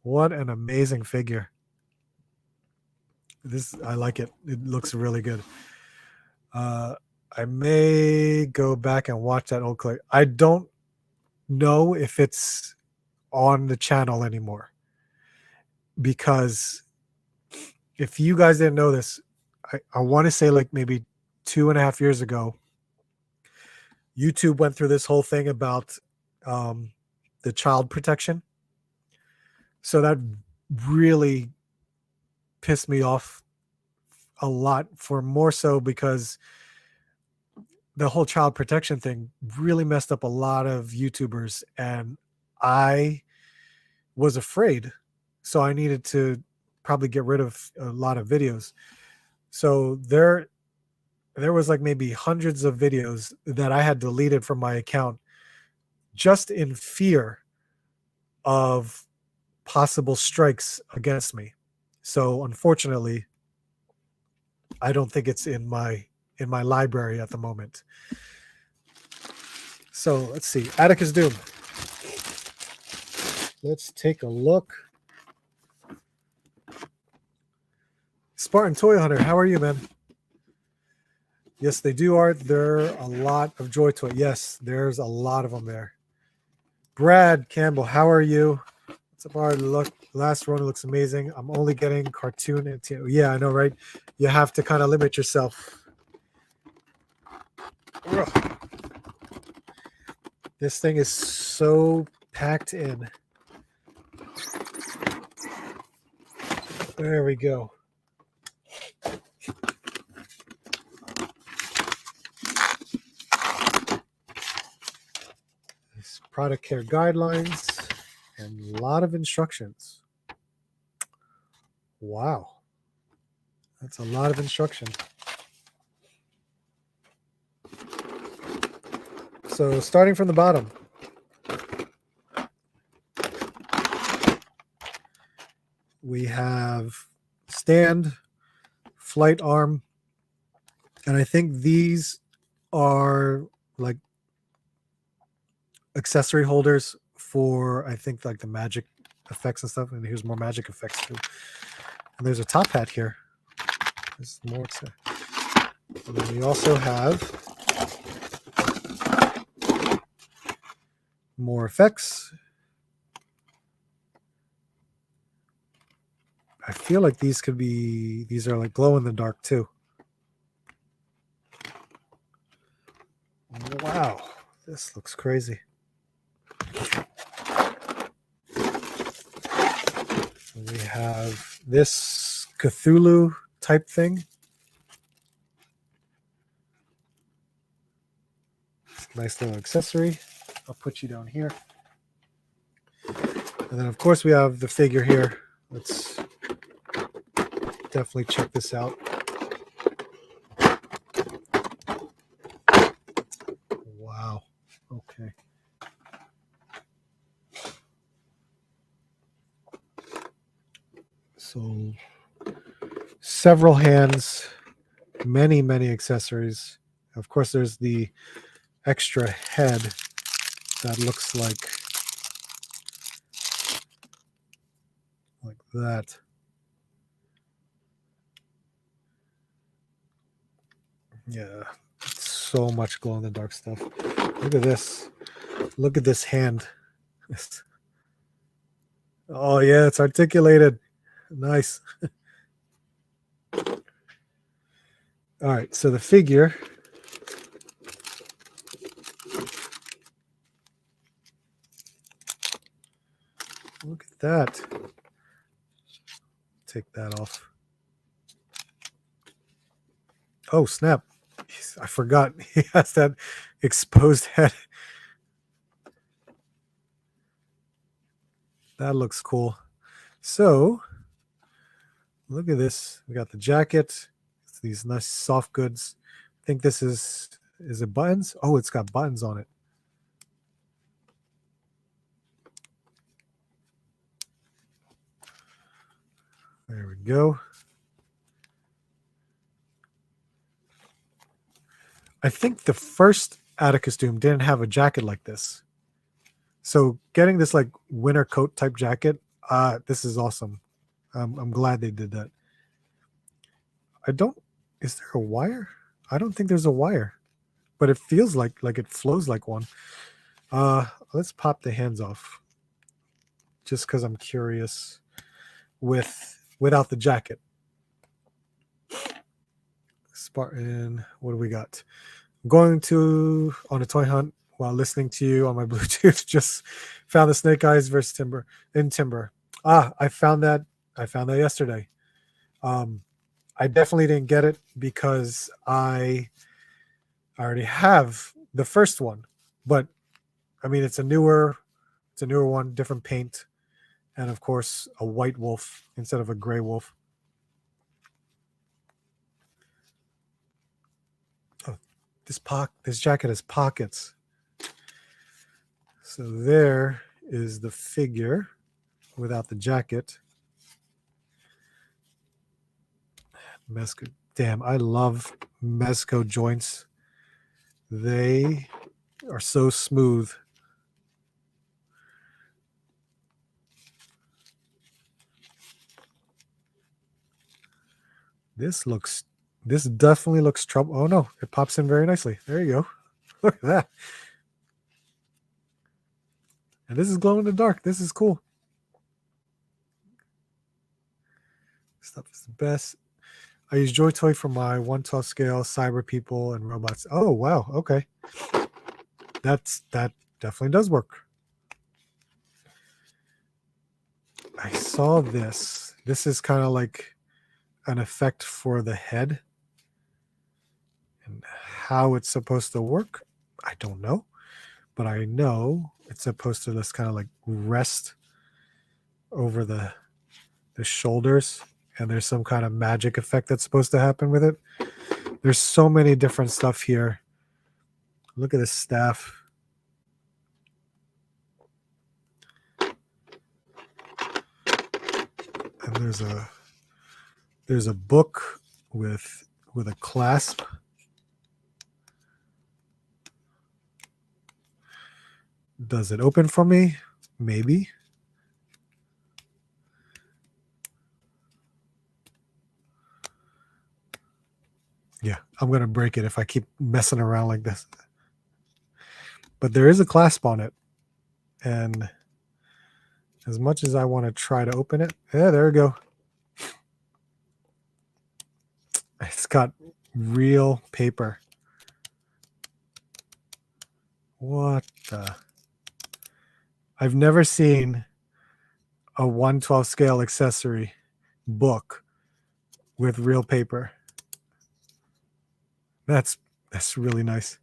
What an amazing figure. I like it. It looks really good. I may go back and watch that old clip. I don't know if it's on the channel anymore, because if you guys didn't know this, I want to say like maybe 2.5 years ago, YouTube went through this whole thing about the child protection. So that really pissed me off a lot, for more so because the whole child protection thing really messed up a lot of YouTubers, and I was afraid. So I needed to probably get rid of a lot of videos. So there was like maybe hundreds of videos that I had deleted from my account just in fear of possible strikes against me. So unfortunately, I don't think it's in my library at the moment. So let's see. Atticus Doom. Let's take a look. Spartan Toy Hunter, how are you, man? Yes, they do art. There are a lot of Joy Toy. Yes, there's a lot of them there. Brad Campbell, how are you? What's up, Art? Look, last one looks amazing. I'm only getting cartoon and yeah, I know, right? You have to kind of limit yourself. Ugh. This thing is so packed in. There we go. product care guidelines, and a lot of instructions. Wow. That's a lot of instruction. So starting from the bottom, we have stand, flight arm, and I think these are like accessory holders for, I think, like the magic effects and stuff. And here's more magic effects too. And there's a top hat here. There's more to. And then we also have more effects. I feel like these could be, these are like glow in the dark too. Wow, this looks crazy. We have this Cthulhu type thing. Nice little accessory. I'll put you down here. And then of course we have the figure here. Let's definitely check this out. Wow. Okay. So several hands, many, many accessories. Of course, there's the extra head that looks like that. Yeah, so much glow in the dark stuff. Look at this. Look at this hand. Oh yeah, it's articulated. Nice. All right, so the figure. Look at that. Take that off. Oh, snap. I forgot. He has that exposed head. That looks cool. So, look at this. We got the jacket. It's these nice soft goods. I think this is it buttons? Oh, it's got buttons on it. There we go. I think the first Atticus Doom didn't have a jacket like this. So getting this like winter coat type jacket, this is awesome. I'm glad they did that. Is there a wire? I don't think there's a wire, but it feels like it flows like one. Let's pop the hands off just because I'm curious without the jacket. Spartan, what do we got? I'm going on a toy hunt while listening to you on my Bluetooth. Just found the Snake Eyes versus Timber. I found that yesterday. I definitely didn't get it because I already have the first one, but I mean it's a newer one, different paint, and of course a white wolf instead of a gray wolf. Oh, this jacket has pockets. So there is the figure without the jacket. Mezco. Damn, I love Mezco joints. They are so smooth. This definitely looks trouble. Oh no, it pops in very nicely. There you go. Look at that. And this is glow in the dark. This is cool. Stuff is the best. I use Joy Toy for my 1/12 scale cyber people and robots. Oh wow, okay. That definitely does work. I saw this. This is kind of like an effect for the head. And how it's supposed to work, I don't know. But I know it's supposed to just kind of like rest over the shoulders, and there's some kind of magic effect that's supposed to happen with it. There's so many different stuff here. Look at this staff. And there's a book with a clasp. Does it open for me? Maybe. Yeah, I'm going to break it if I keep messing around like this. But there is a clasp on it. And as much as I want to try to open it, yeah, there we go. It's got real paper. What the? I've never seen a 1/12 scale accessory book with real paper. That's really nice.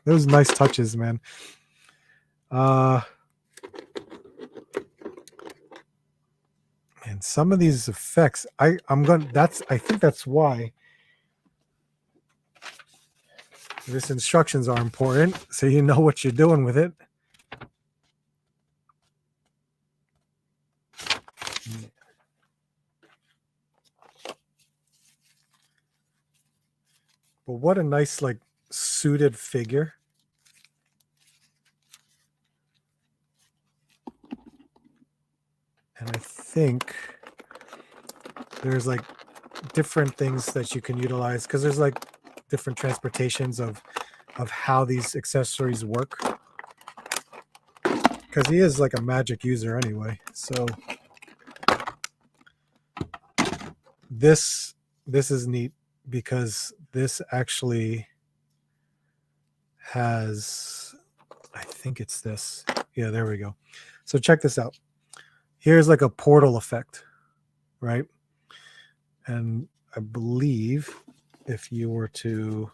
Those nice touches, man. And some of these effects, I think that's why this instructions are important, so you know what you're doing with it. But what a nice, like, suited figure. And I think there's like different things that you can utilize, because there's like different transportations of how these accessories work. Because he is like a magic user anyway. So this is neat, because this actually has, I think it's this. Yeah, there we go. So check this out. Here's like a portal effect, right? And I believe if you were to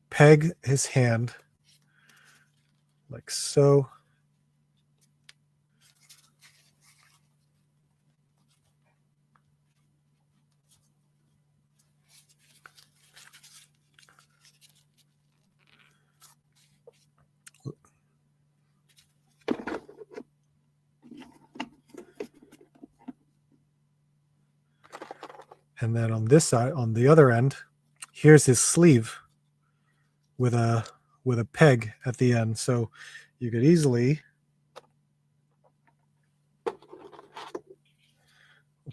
peg his hand like so, and then on this side, on the other end, here's his sleeve with a peg at the end. So you could easily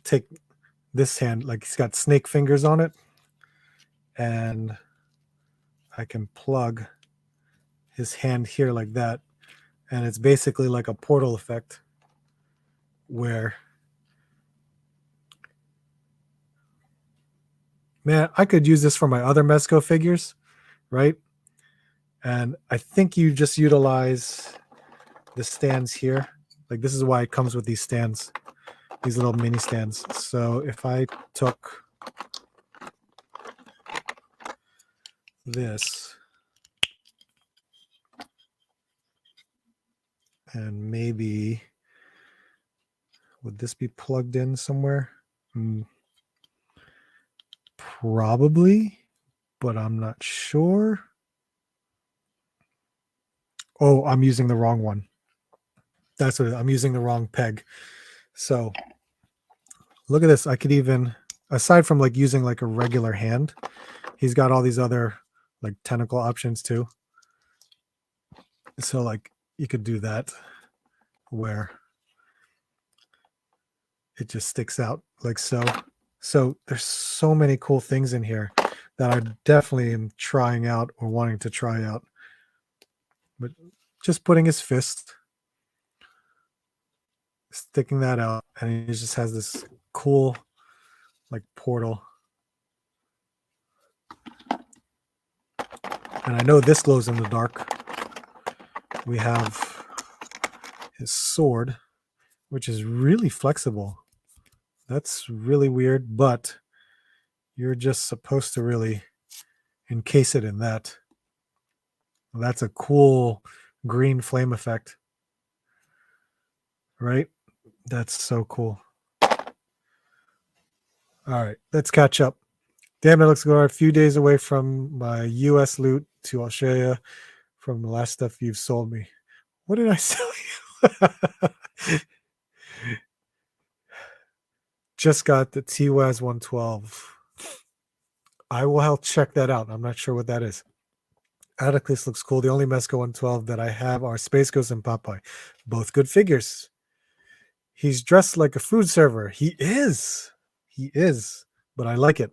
take this hand, like he's got snake fingers on it, and I can plug his hand here like that, and it's basically like a portal effect where, man, I could use this for my other Mezco figures, right? And I think you just utilize the stands here. Like, this is why it comes with these stands, these little mini stands. So if I took this and maybe, would this be plugged in somewhere? Probably, but I'm not sure. Oh, I'm using the wrong one. That's what I'm using, the wrong peg. So look at this. I could even, aside from like using like a regular hand, he's got all these other like tentacle options too. So like you could do that where it just sticks out like so. So there's so many cool things in here that I definitely am trying out or wanting to try out. But just putting his fist, sticking that out, and he just has this cool like portal. And I know this glows in the dark. We have his sword, which is really flexible. That's really weird, but you're just supposed to really encase it in that. That's a cool green flame effect. Right? That's so cool. All right, let's catch up. Damn, it looks like we're a few days away from my US loot to Australia from the last stuff you've sold me. What did I sell you? Just got the TWAS 112. I will help check that out. I'm not sure what that is. Atticus looks cool. The only Mezco 112 that I have are Space Ghost and Popeye. Both good figures. He's dressed like a food server. He is. He is. But I like it.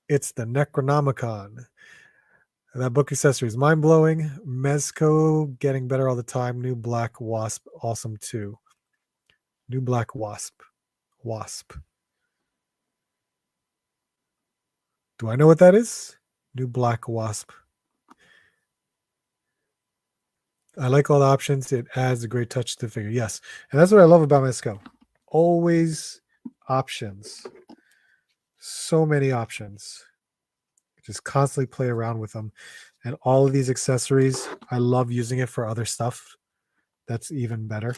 It's the Necronomicon. That book accessory is mind-blowing. Mezco getting better all the time. New Black Wasp, awesome too. New Black Wasp. Wasp. Do I know what that is? New Black Wasp. I like all the options. It adds a great touch to the figure. Yes. And that's what I love about Mezco. Always options. So many options. Just constantly play around with them. And all of these accessories, I love using it for other stuff. That's even better.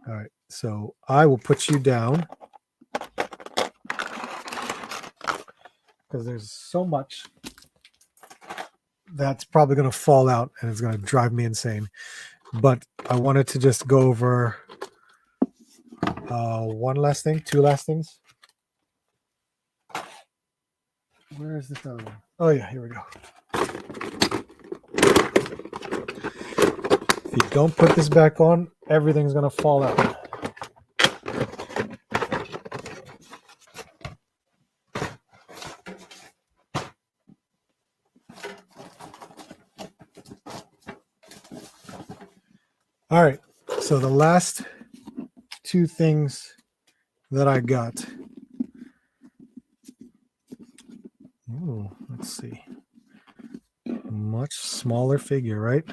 All right. So I will put you down because there's so much that's probably going to fall out and it's going to drive me insane. But I wanted to just go over one last thing, two last things. Where is this other one? Oh, yeah, here we go. If you don't put this back on, everything's going to fall out. All right, so the last two things that I got. Ooh, let's see. Much smaller figure, right?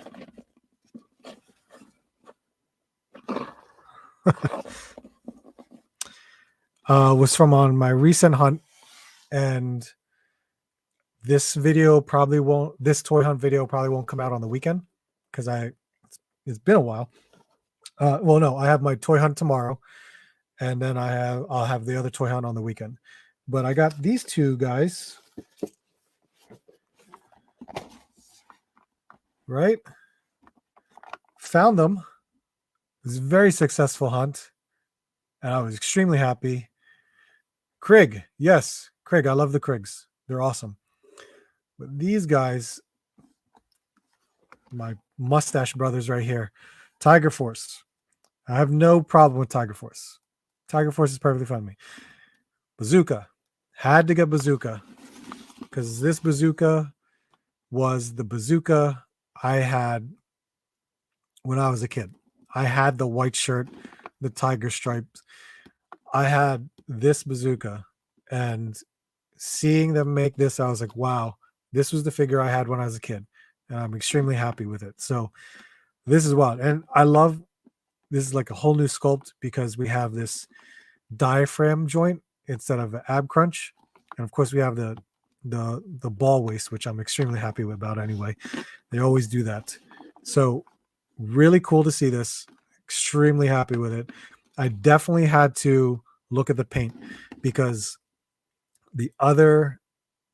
Was from on my recent hunt, and this video probably won't. This toy hunt video probably won't come out on the weekend because it's been a while. Well, no, I have my toy hunt tomorrow, and then I'll have the other toy hunt on the weekend. But I got these two guys, right? Found them. It was a very successful hunt, and I was extremely happy. Krig, yes, Krig. I love the Krigs. They're awesome. But these guys, my mustache brothers right here, Tiger Force. I have no problem with Tiger Force. Tiger Force is perfectly fine with me. Bazooka. Had to get Bazooka because this Bazooka was the Bazooka I had when I was a kid. I had the white shirt, the tiger stripes. I had this Bazooka, and seeing them make this, I was like, wow, this was the figure I had when I was a kid, and I'm extremely happy with it. So this is wild. And I love, this is like a whole new sculpt because we have this diaphragm joint instead of an ab crunch. And of course we have the ball waist, which I'm extremely happy about anyway. They always do that. So really cool to see this. Extremely happy with it. I definitely had to look at the paint because the other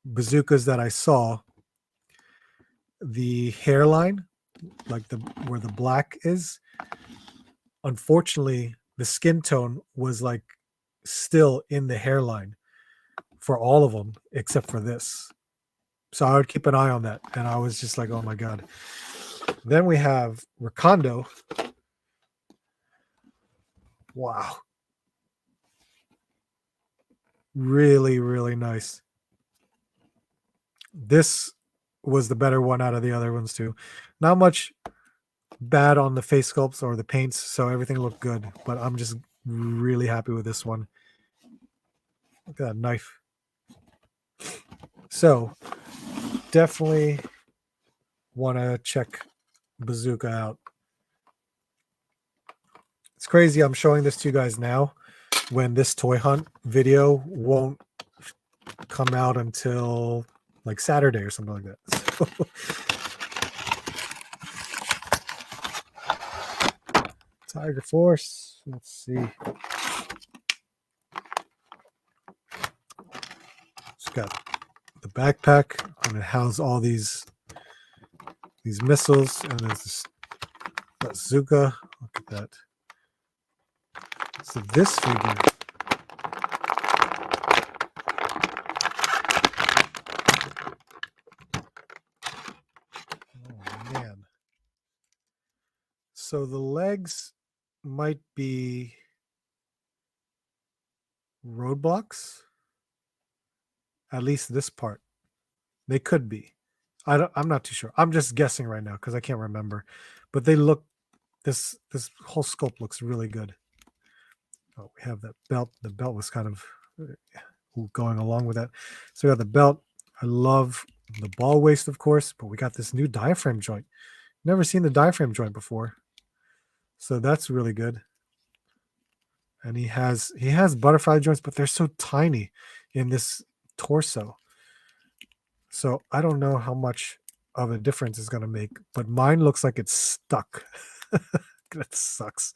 bazookas that I saw, the hairline, like where the black is, unfortunately the skin tone was like still in the hairline for all of them except for this. So I would keep an eye on that, and I was just like, oh my god. Then we have Recondo. Wow. Really, really nice. This was the better one out of the other ones too. Not much bad on the face sculpts or the paints, so everything looked good, but I'm just really happy with this one. Look at that knife. So definitely want to check Bazooka out. It's crazy I'm showing this to you guys now when this toy hunt video won't come out until like Saturday or something like that. So, Tiger Force. Let's see. It's got the backpack, and it houses all these missiles, and there's this bazooka. Look at that. So this figure. Oh man. So the legs might be roadblocks. At least this part. They could be. I'm not too sure. I'm just guessing right now because I can't remember. But they look, this whole sculpt looks really good. Oh, we have that belt. The belt was kind of going along with that. So we got the belt. I love the ball waist, of course, but we got this new diaphragm joint. Never seen the diaphragm joint before. So that's really good. And he has butterfly joints, but they're so tiny in this torso. So I don't know how much of a difference it's going to make, but mine looks like it's stuck. That sucks.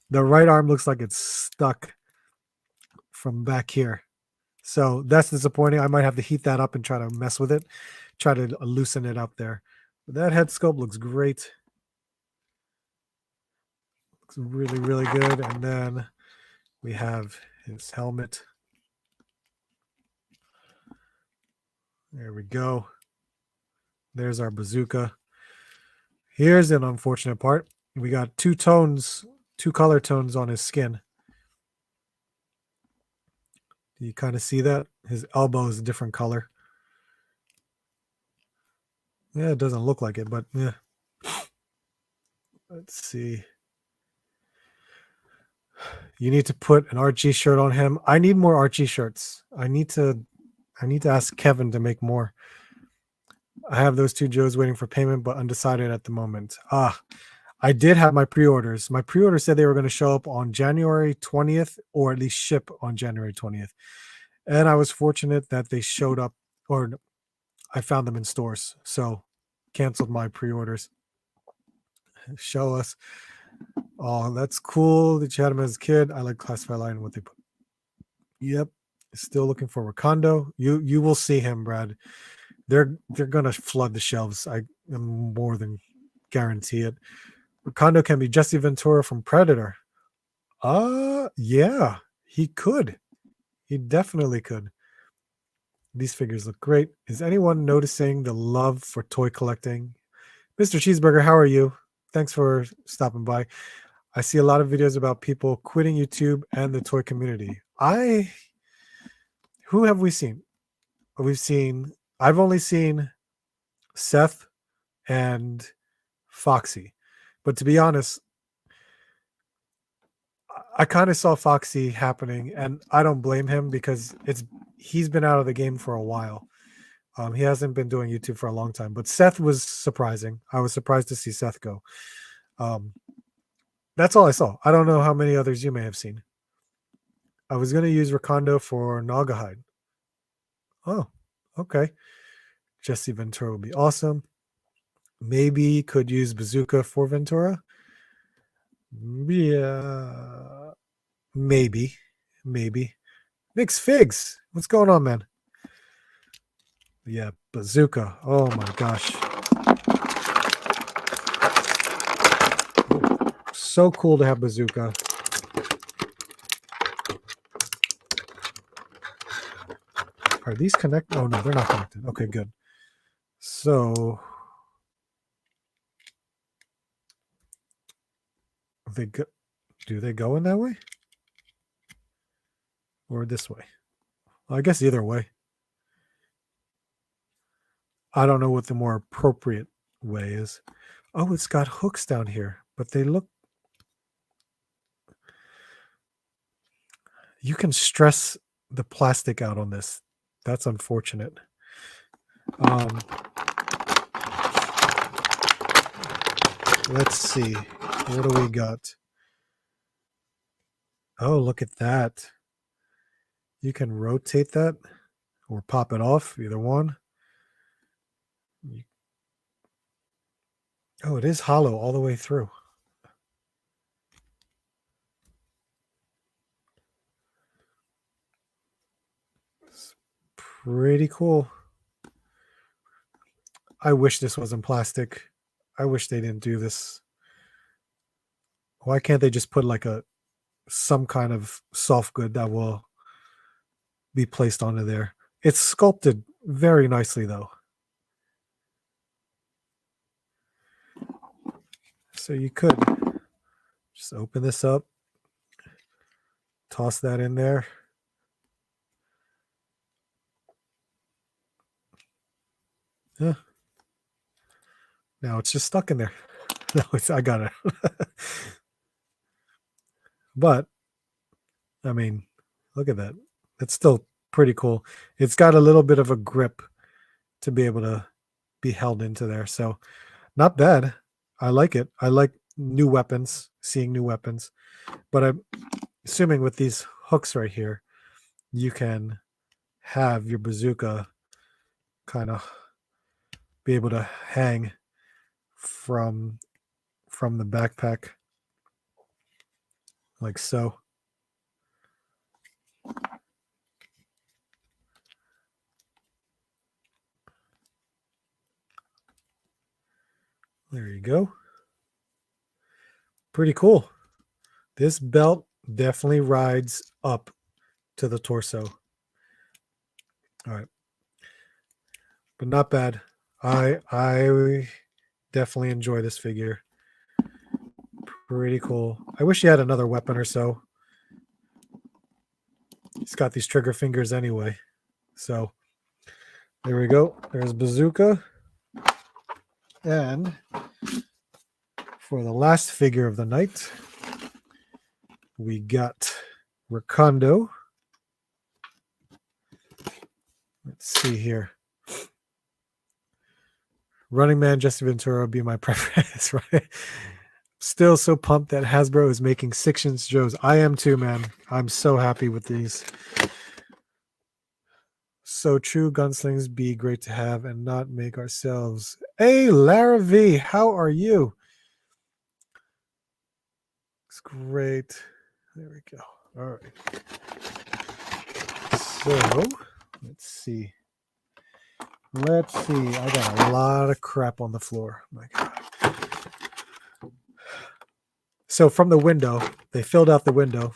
The right arm looks like it's stuck from back here. So that's disappointing. I might have to heat that up and try to mess with it, try to loosen it up there. But that head sculpt looks great. Looks really, really good. And then we have his helmet. There we go. There's our bazooka. Here's an unfortunate part. We got two color tones on his skin. Do you kind of see that? His elbow is a different color. Yeah, it doesn't look like it, but yeah. Let's see. You need to put an Archie shirt on him. I need more Archie shirts. I need to ask Kevin to make more. I have those two Joes waiting for payment, but undecided at the moment. I did have my pre-orders. My pre-order said they were going to show up on January 20th, or at least ship on January 20th. And I was fortunate that they showed up, or I found them in stores. So canceled my pre-orders. Show us. Oh, that's cool that you had him as a kid. I like Classify Line, what they put. Yep. Still looking for Wakando. You will see him, Brad. They're gonna flood the shelves. I am more than guarantee it. Wakando can be Jesse Ventura from Predator. Yeah, he could. He definitely could. These figures look great. Is anyone noticing the love for toy collecting? Mr. Cheeseburger, how are you? Thanks for stopping by. I see a lot of videos about people quitting YouTube and the toy community. Who have we seen? I've only seen Seth and Foxy. But to be honest, I kind of saw Foxy happening, and I don't blame him because he's been out of the game for a while. He hasn't been doing YouTube for a long time, but Seth was surprising. I was surprised to see Seth go. That's all I saw. I don't know how many others you may have seen. I was going to use Wakando for Naugahyde. Oh, okay. Jesse Ventura would be awesome. Maybe could use Bazooka for Ventura. Yeah, maybe. Mixed figs. What's going on, man? Yeah, Bazooka. Oh my gosh. So cool to have Bazooka. Are these connected? Oh no, they're not connected. Okay, good. So do they go in that way? Or this way? Well, I guess either way. I don't know what the more appropriate way is. Oh, it's got hooks down here, but they look... You can stress the plastic out on this. That's unfortunate. Let's see. What do we got? Oh, look at that. You can rotate that or pop it off, either one. Oh, it is hollow all the way through. It's pretty cool. I wish this wasn't plastic. I wish they didn't do this. Why can't they just put like some kind of soft good that will be placed onto there? It's sculpted very nicely though. So you could just open this up, toss that in there. Yeah. Now it's just stuck in there. No, I got it. But I mean, look at that. It's still pretty cool. It's got a little bit of a grip to be able to be held into there. So not bad. I like it. I like new weapons, seeing new weapons. But I'm assuming with these hooks right here, you can have your bazooka kind of be able to hang from the backpack like so. There you go. Pretty cool. This belt definitely rides up to the torso. All right. But not bad. I definitely enjoy this figure. Pretty cool. I wish he had another weapon or so. He's got these trigger fingers anyway. So there we go. There's Bazooka. And for the last figure of the night, we got Recondo. Let's see here. Running Man, Jesse Ventura would be my preference, right? Still so pumped that Hasbro is making 6-inch Joes. I am too, man. I'm so happy with these. So true, gunslings be great to have and not make ourselves. Hey, Lara V, how are you? It's great. There we go. All right. So let's see. I got a lot of crap on the floor. My God. So from the window, they filled out the window,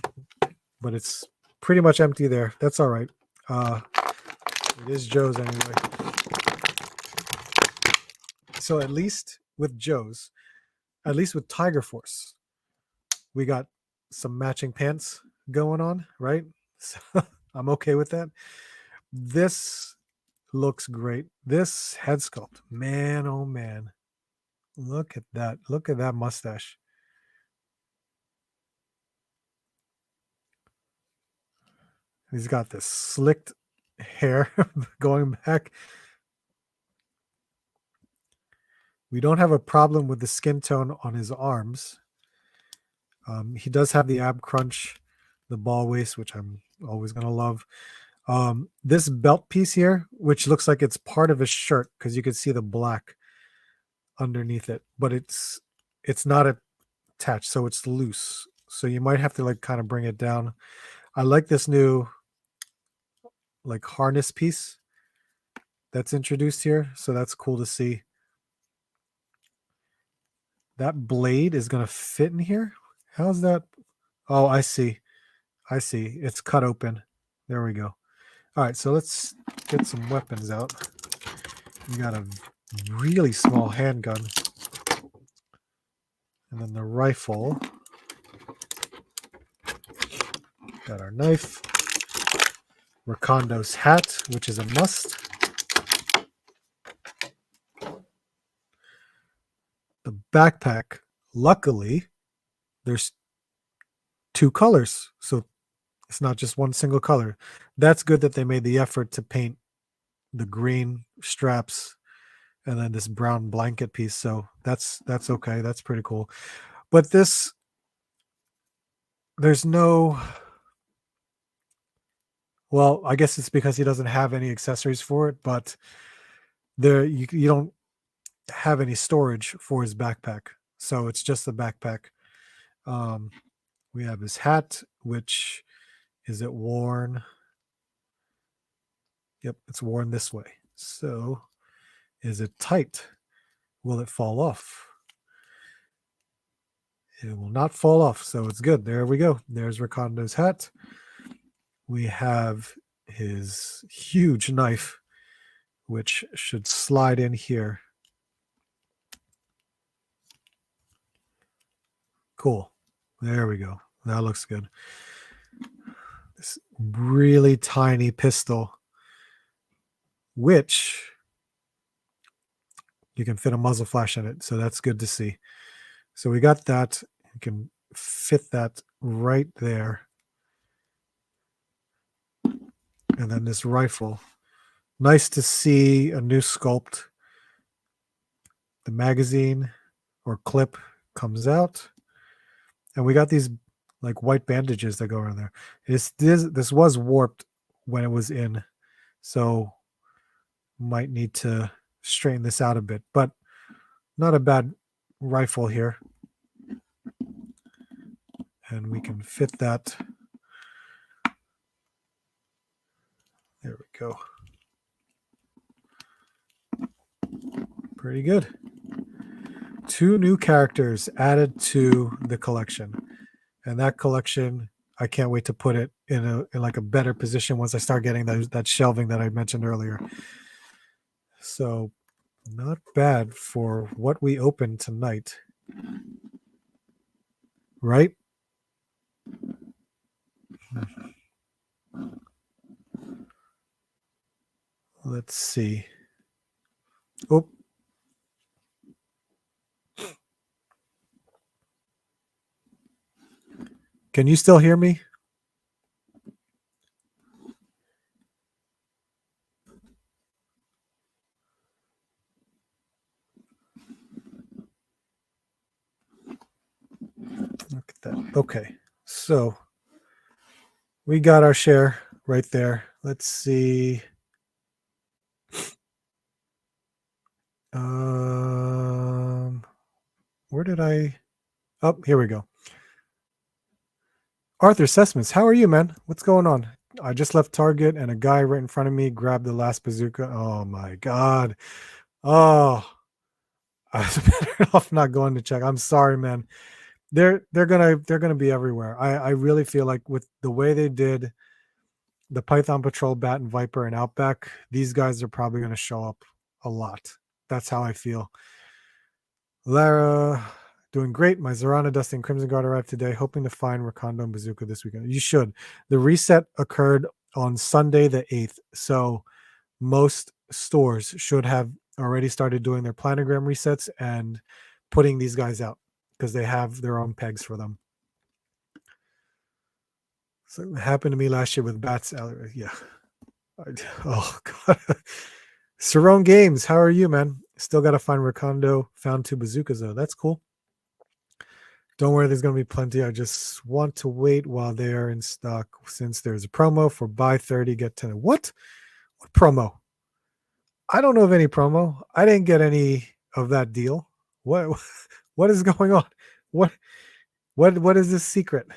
but it's pretty much empty there. That's all right. It is Joe's anyway. So at least with Joe's, at least with Tiger Force, we got some matching pants going on, right? So I'm okay with that. This looks great. This head sculpt, man, oh man. Look at that. Look at that mustache. He's got this slicked hair going back. We don't have a problem with the skin tone on his arms. He does have the ab crunch, the ball waist, which I'm always going to love. This belt piece here, which looks like it's part of his shirt because you can see the black underneath it, but it's not attached, so it's loose. So you might have to like kind of bring it down. I like this new like harness piece that's introduced here, so that's cool to see. That blade is going to fit in here. How's that? Oh, I see. I see. It's cut open. There we go. All right, so let's get some weapons out. We got a really small handgun. And then the rifle. Got our knife. Rekondo's hat, which is a must. The backpack, luckily, there's 2 colors. So it's not just one single color. That's good that they made the effort to paint the green straps and then this brown blanket piece. So that's okay. That's pretty cool. But this, there's no, well, I guess it's because he doesn't have any accessories for it, but there you don't have any storage for his backpack, so it's just a backpack. We have his hat, which is it worn? Yep, it's worn this way. So is it tight? Will it fall off? It will not fall off, so it's good. There we go. There's Ricondo's hat. We have his huge knife, which should slide in here. Cool. There we go. That looks good. This really tiny pistol, which you can fit a muzzle flash in it. So that's good to see. So we got that. You can fit that right there. And then this rifle. Nice to see a new sculpt. The magazine or clip comes out. And we got these like white bandages that go around there. This was warped when it was in. So might need to straighten this out a bit. But not a bad rifle here. And we can fit that. There we go. Pretty good. 2 new characters added to the collection. And that collection, I can't wait to put it in like a better position once I start getting that shelving that I mentioned earlier. So not bad for what we opened tonight. Right? Let's see. Oh. Can you still hear me? Look at that. Okay. So we got our share right there. Let's see. Where did I? Oh, here we go. Arthur Sessions, how are you, man? What's going on? I just left Target and a guy right in front of me grabbed the last bazooka. Oh my God. Oh, I was better off not going to check. I'm sorry, man. They're gonna be everywhere. I really feel like with the way they did the Python Patrol, Bat and Viper and Outback, these guys are probably gonna show up a lot. That's how I feel. Lara, doing great. My Zorana, Dusty, and Crimson Guard arrived today, hoping to find Rakondo and Bazooka this weekend. You should. The reset occurred on Sunday the 8th, so most stores should have already started doing their planogram resets and putting these guys out because they have their own pegs for them. So it happened to me last year with Bats. Yeah. Oh, God. Cerrone Games, how are you, man? Still got to find Rakondo. Found 2 bazookas, though. That's cool. Don't worry, there's going to be plenty. I just want to wait while they are in stock since there's a promo for buy 30, get 10. What? What promo? I don't know of any promo. I didn't get any of that deal. What is going on? What is this secret?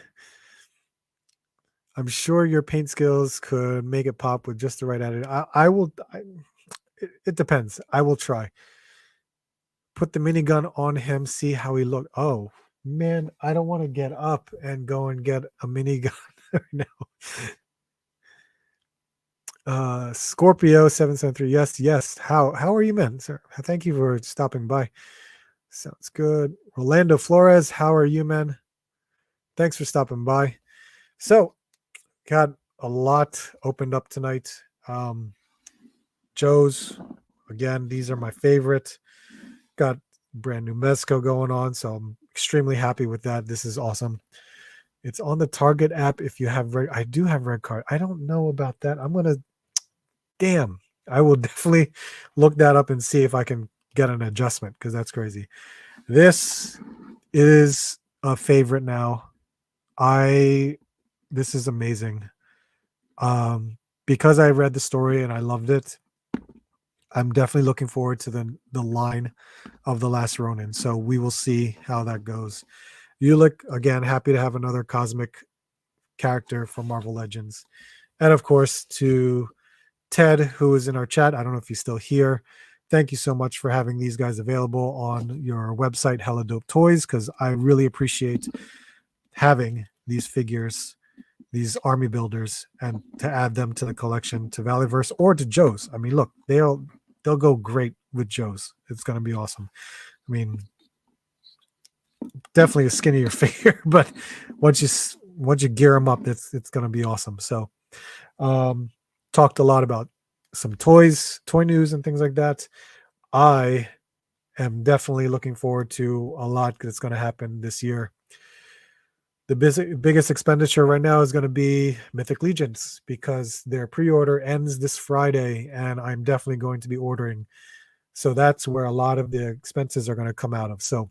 I'm sure your paint skills could make it pop with just the right attitude. It depends. I will try. Put the minigun on him, see how he look. Oh, man, I don't want to get up and go and get a minigun right now. Scorpio 773. Yes. How are you, man? Sir, thank you for stopping by. Sounds good. Rolando Flores, how are you, man? Thanks for stopping by. So, got a lot opened up tonight. Joe's, again, these are my favorite. Got brand new Mezco going on, so I'm extremely happy with that. This is awesome. It's on the Target app if you have red. I do have red card. I don't know about that. Damn. I will definitely look that up and see if I can get an adjustment because that's crazy. This is a favorite now. This is amazing. Because I read the story and I loved it, I'm definitely looking forward to the line of The Last Ronin. So we will see how that goes. You look, again, happy to have another cosmic character from Marvel Legends. And of course, to Ted, who is in our chat. I don't know if he's still here. Thank you so much for having these guys available on your website, Hella Dope Toys, because I really appreciate having these figures, these army builders, and to add them to the collection, to Valleyverse or to Joe's. I mean, look, they'll go great with Joe's. It's going to be awesome. I mean, definitely a skinnier figure, but once you gear them up, it's going to be awesome. So, talked a lot about some toys, toy news, and things like that. I am definitely looking forward to a lot that's going to happen this year. The biggest expenditure right now is going to be Mythic Legions, because their pre-order ends this Friday, and I'm definitely going to be ordering. So that's where a lot of the expenses are going to come out of. So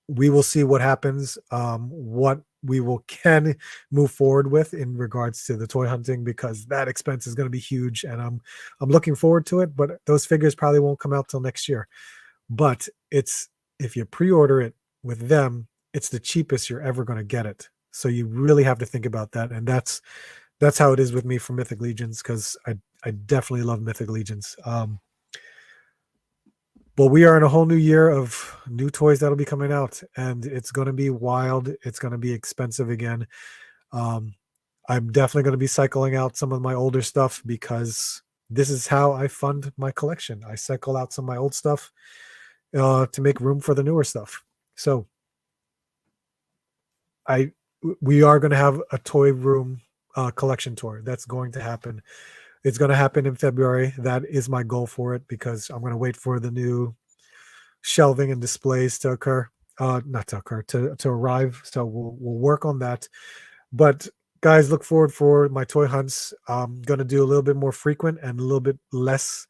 we will see what happens, what we can move forward with in regards to the toy hunting, because that expense is going to be huge, and I'm looking forward to it. But those figures probably won't come out till next year. But it's, if you pre-order it with them, it's the cheapest you're ever going to get it. So you really have to think about that, and that's how it is with me for Mythic Legions, because I definitely love Mythic Legions. But we are in a whole new year of new toys that'll be coming out, and it's going to be wild. It's going to be expensive again. I'm definitely going to be cycling out some of my older stuff, because this is how I fund my collection. I cycle out some of my old stuff to make room for the newer stuff. So we are going to have a toy room collection tour. That's going to happen. It's going to happen in February. That is my goal for it, because I'm going to wait for the new shelving and displays to occur. Not to occur, to arrive. So we'll work on that. But guys, look forward for my toy hunts. I'm going to do a little bit more frequent and a little bit less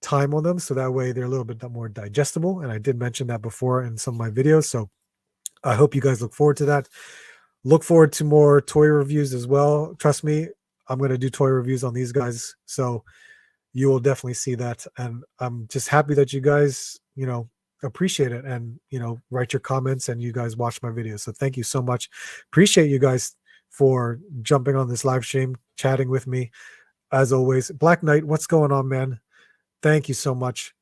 time on them, so that way they're a little bit more digestible. And I did mention that before in some of my videos. So I hope you guys look forward to that. Look forward to more toy reviews as well. Trust me, I'm going to do toy reviews on these guys, so you will definitely see that. And I'm just happy that you guys, appreciate it, and, write your comments, and you guys watch my videos. So thank you so much. Appreciate you guys for jumping on this live stream, chatting with me. As always, Black Knight, what's going on, man? Thank you so much.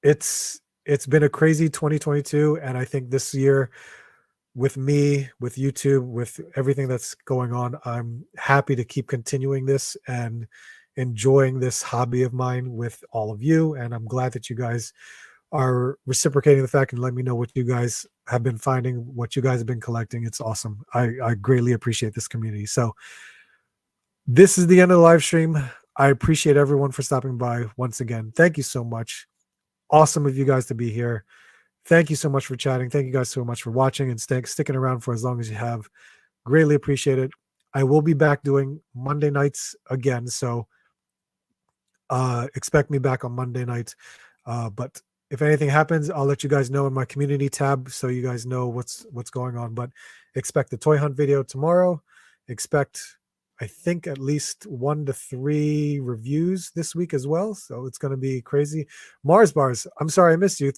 It's been a crazy 2022, and I think this year, with me, with YouTube, with everything that's going on, I'm happy to keep continuing this and enjoying this hobby of mine with all of you. And I'm glad that you guys are reciprocating the fact and letting me know what you guys have been finding, what you guys have been collecting. It's awesome. I greatly appreciate this community. So this is the end of the live stream. I appreciate everyone for stopping by once again. Thank you so much. Awesome of you guys to be here. Thank you so much for chatting. Thank you guys so much for watching and sticking around for as long as you have. Greatly appreciate it. I will be back doing Monday nights again, so expect me back on Monday night. But if anything happens, I'll let you guys know in my community tab, so you guys know what's going on. But expect the toy hunt video tomorrow. Expect, I think, at least 1 to 3 reviews this week as well. So it's going to be crazy. Mars Bars, I'm sorry I missed you.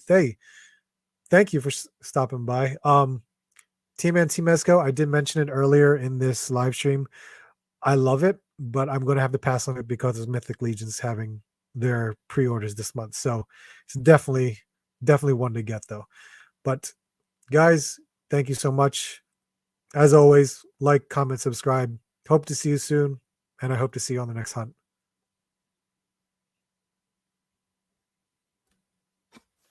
Thank you for stopping by. Team Mesco, I did mention it earlier in this live stream. I love it, but I'm going to have to pass on it because of Mythic Legions having their pre-orders this month. So it's definitely one to get, though. But guys, thank you so much. As always, like, comment, subscribe. Hope to see you soon, and I hope to see you on the next hunt.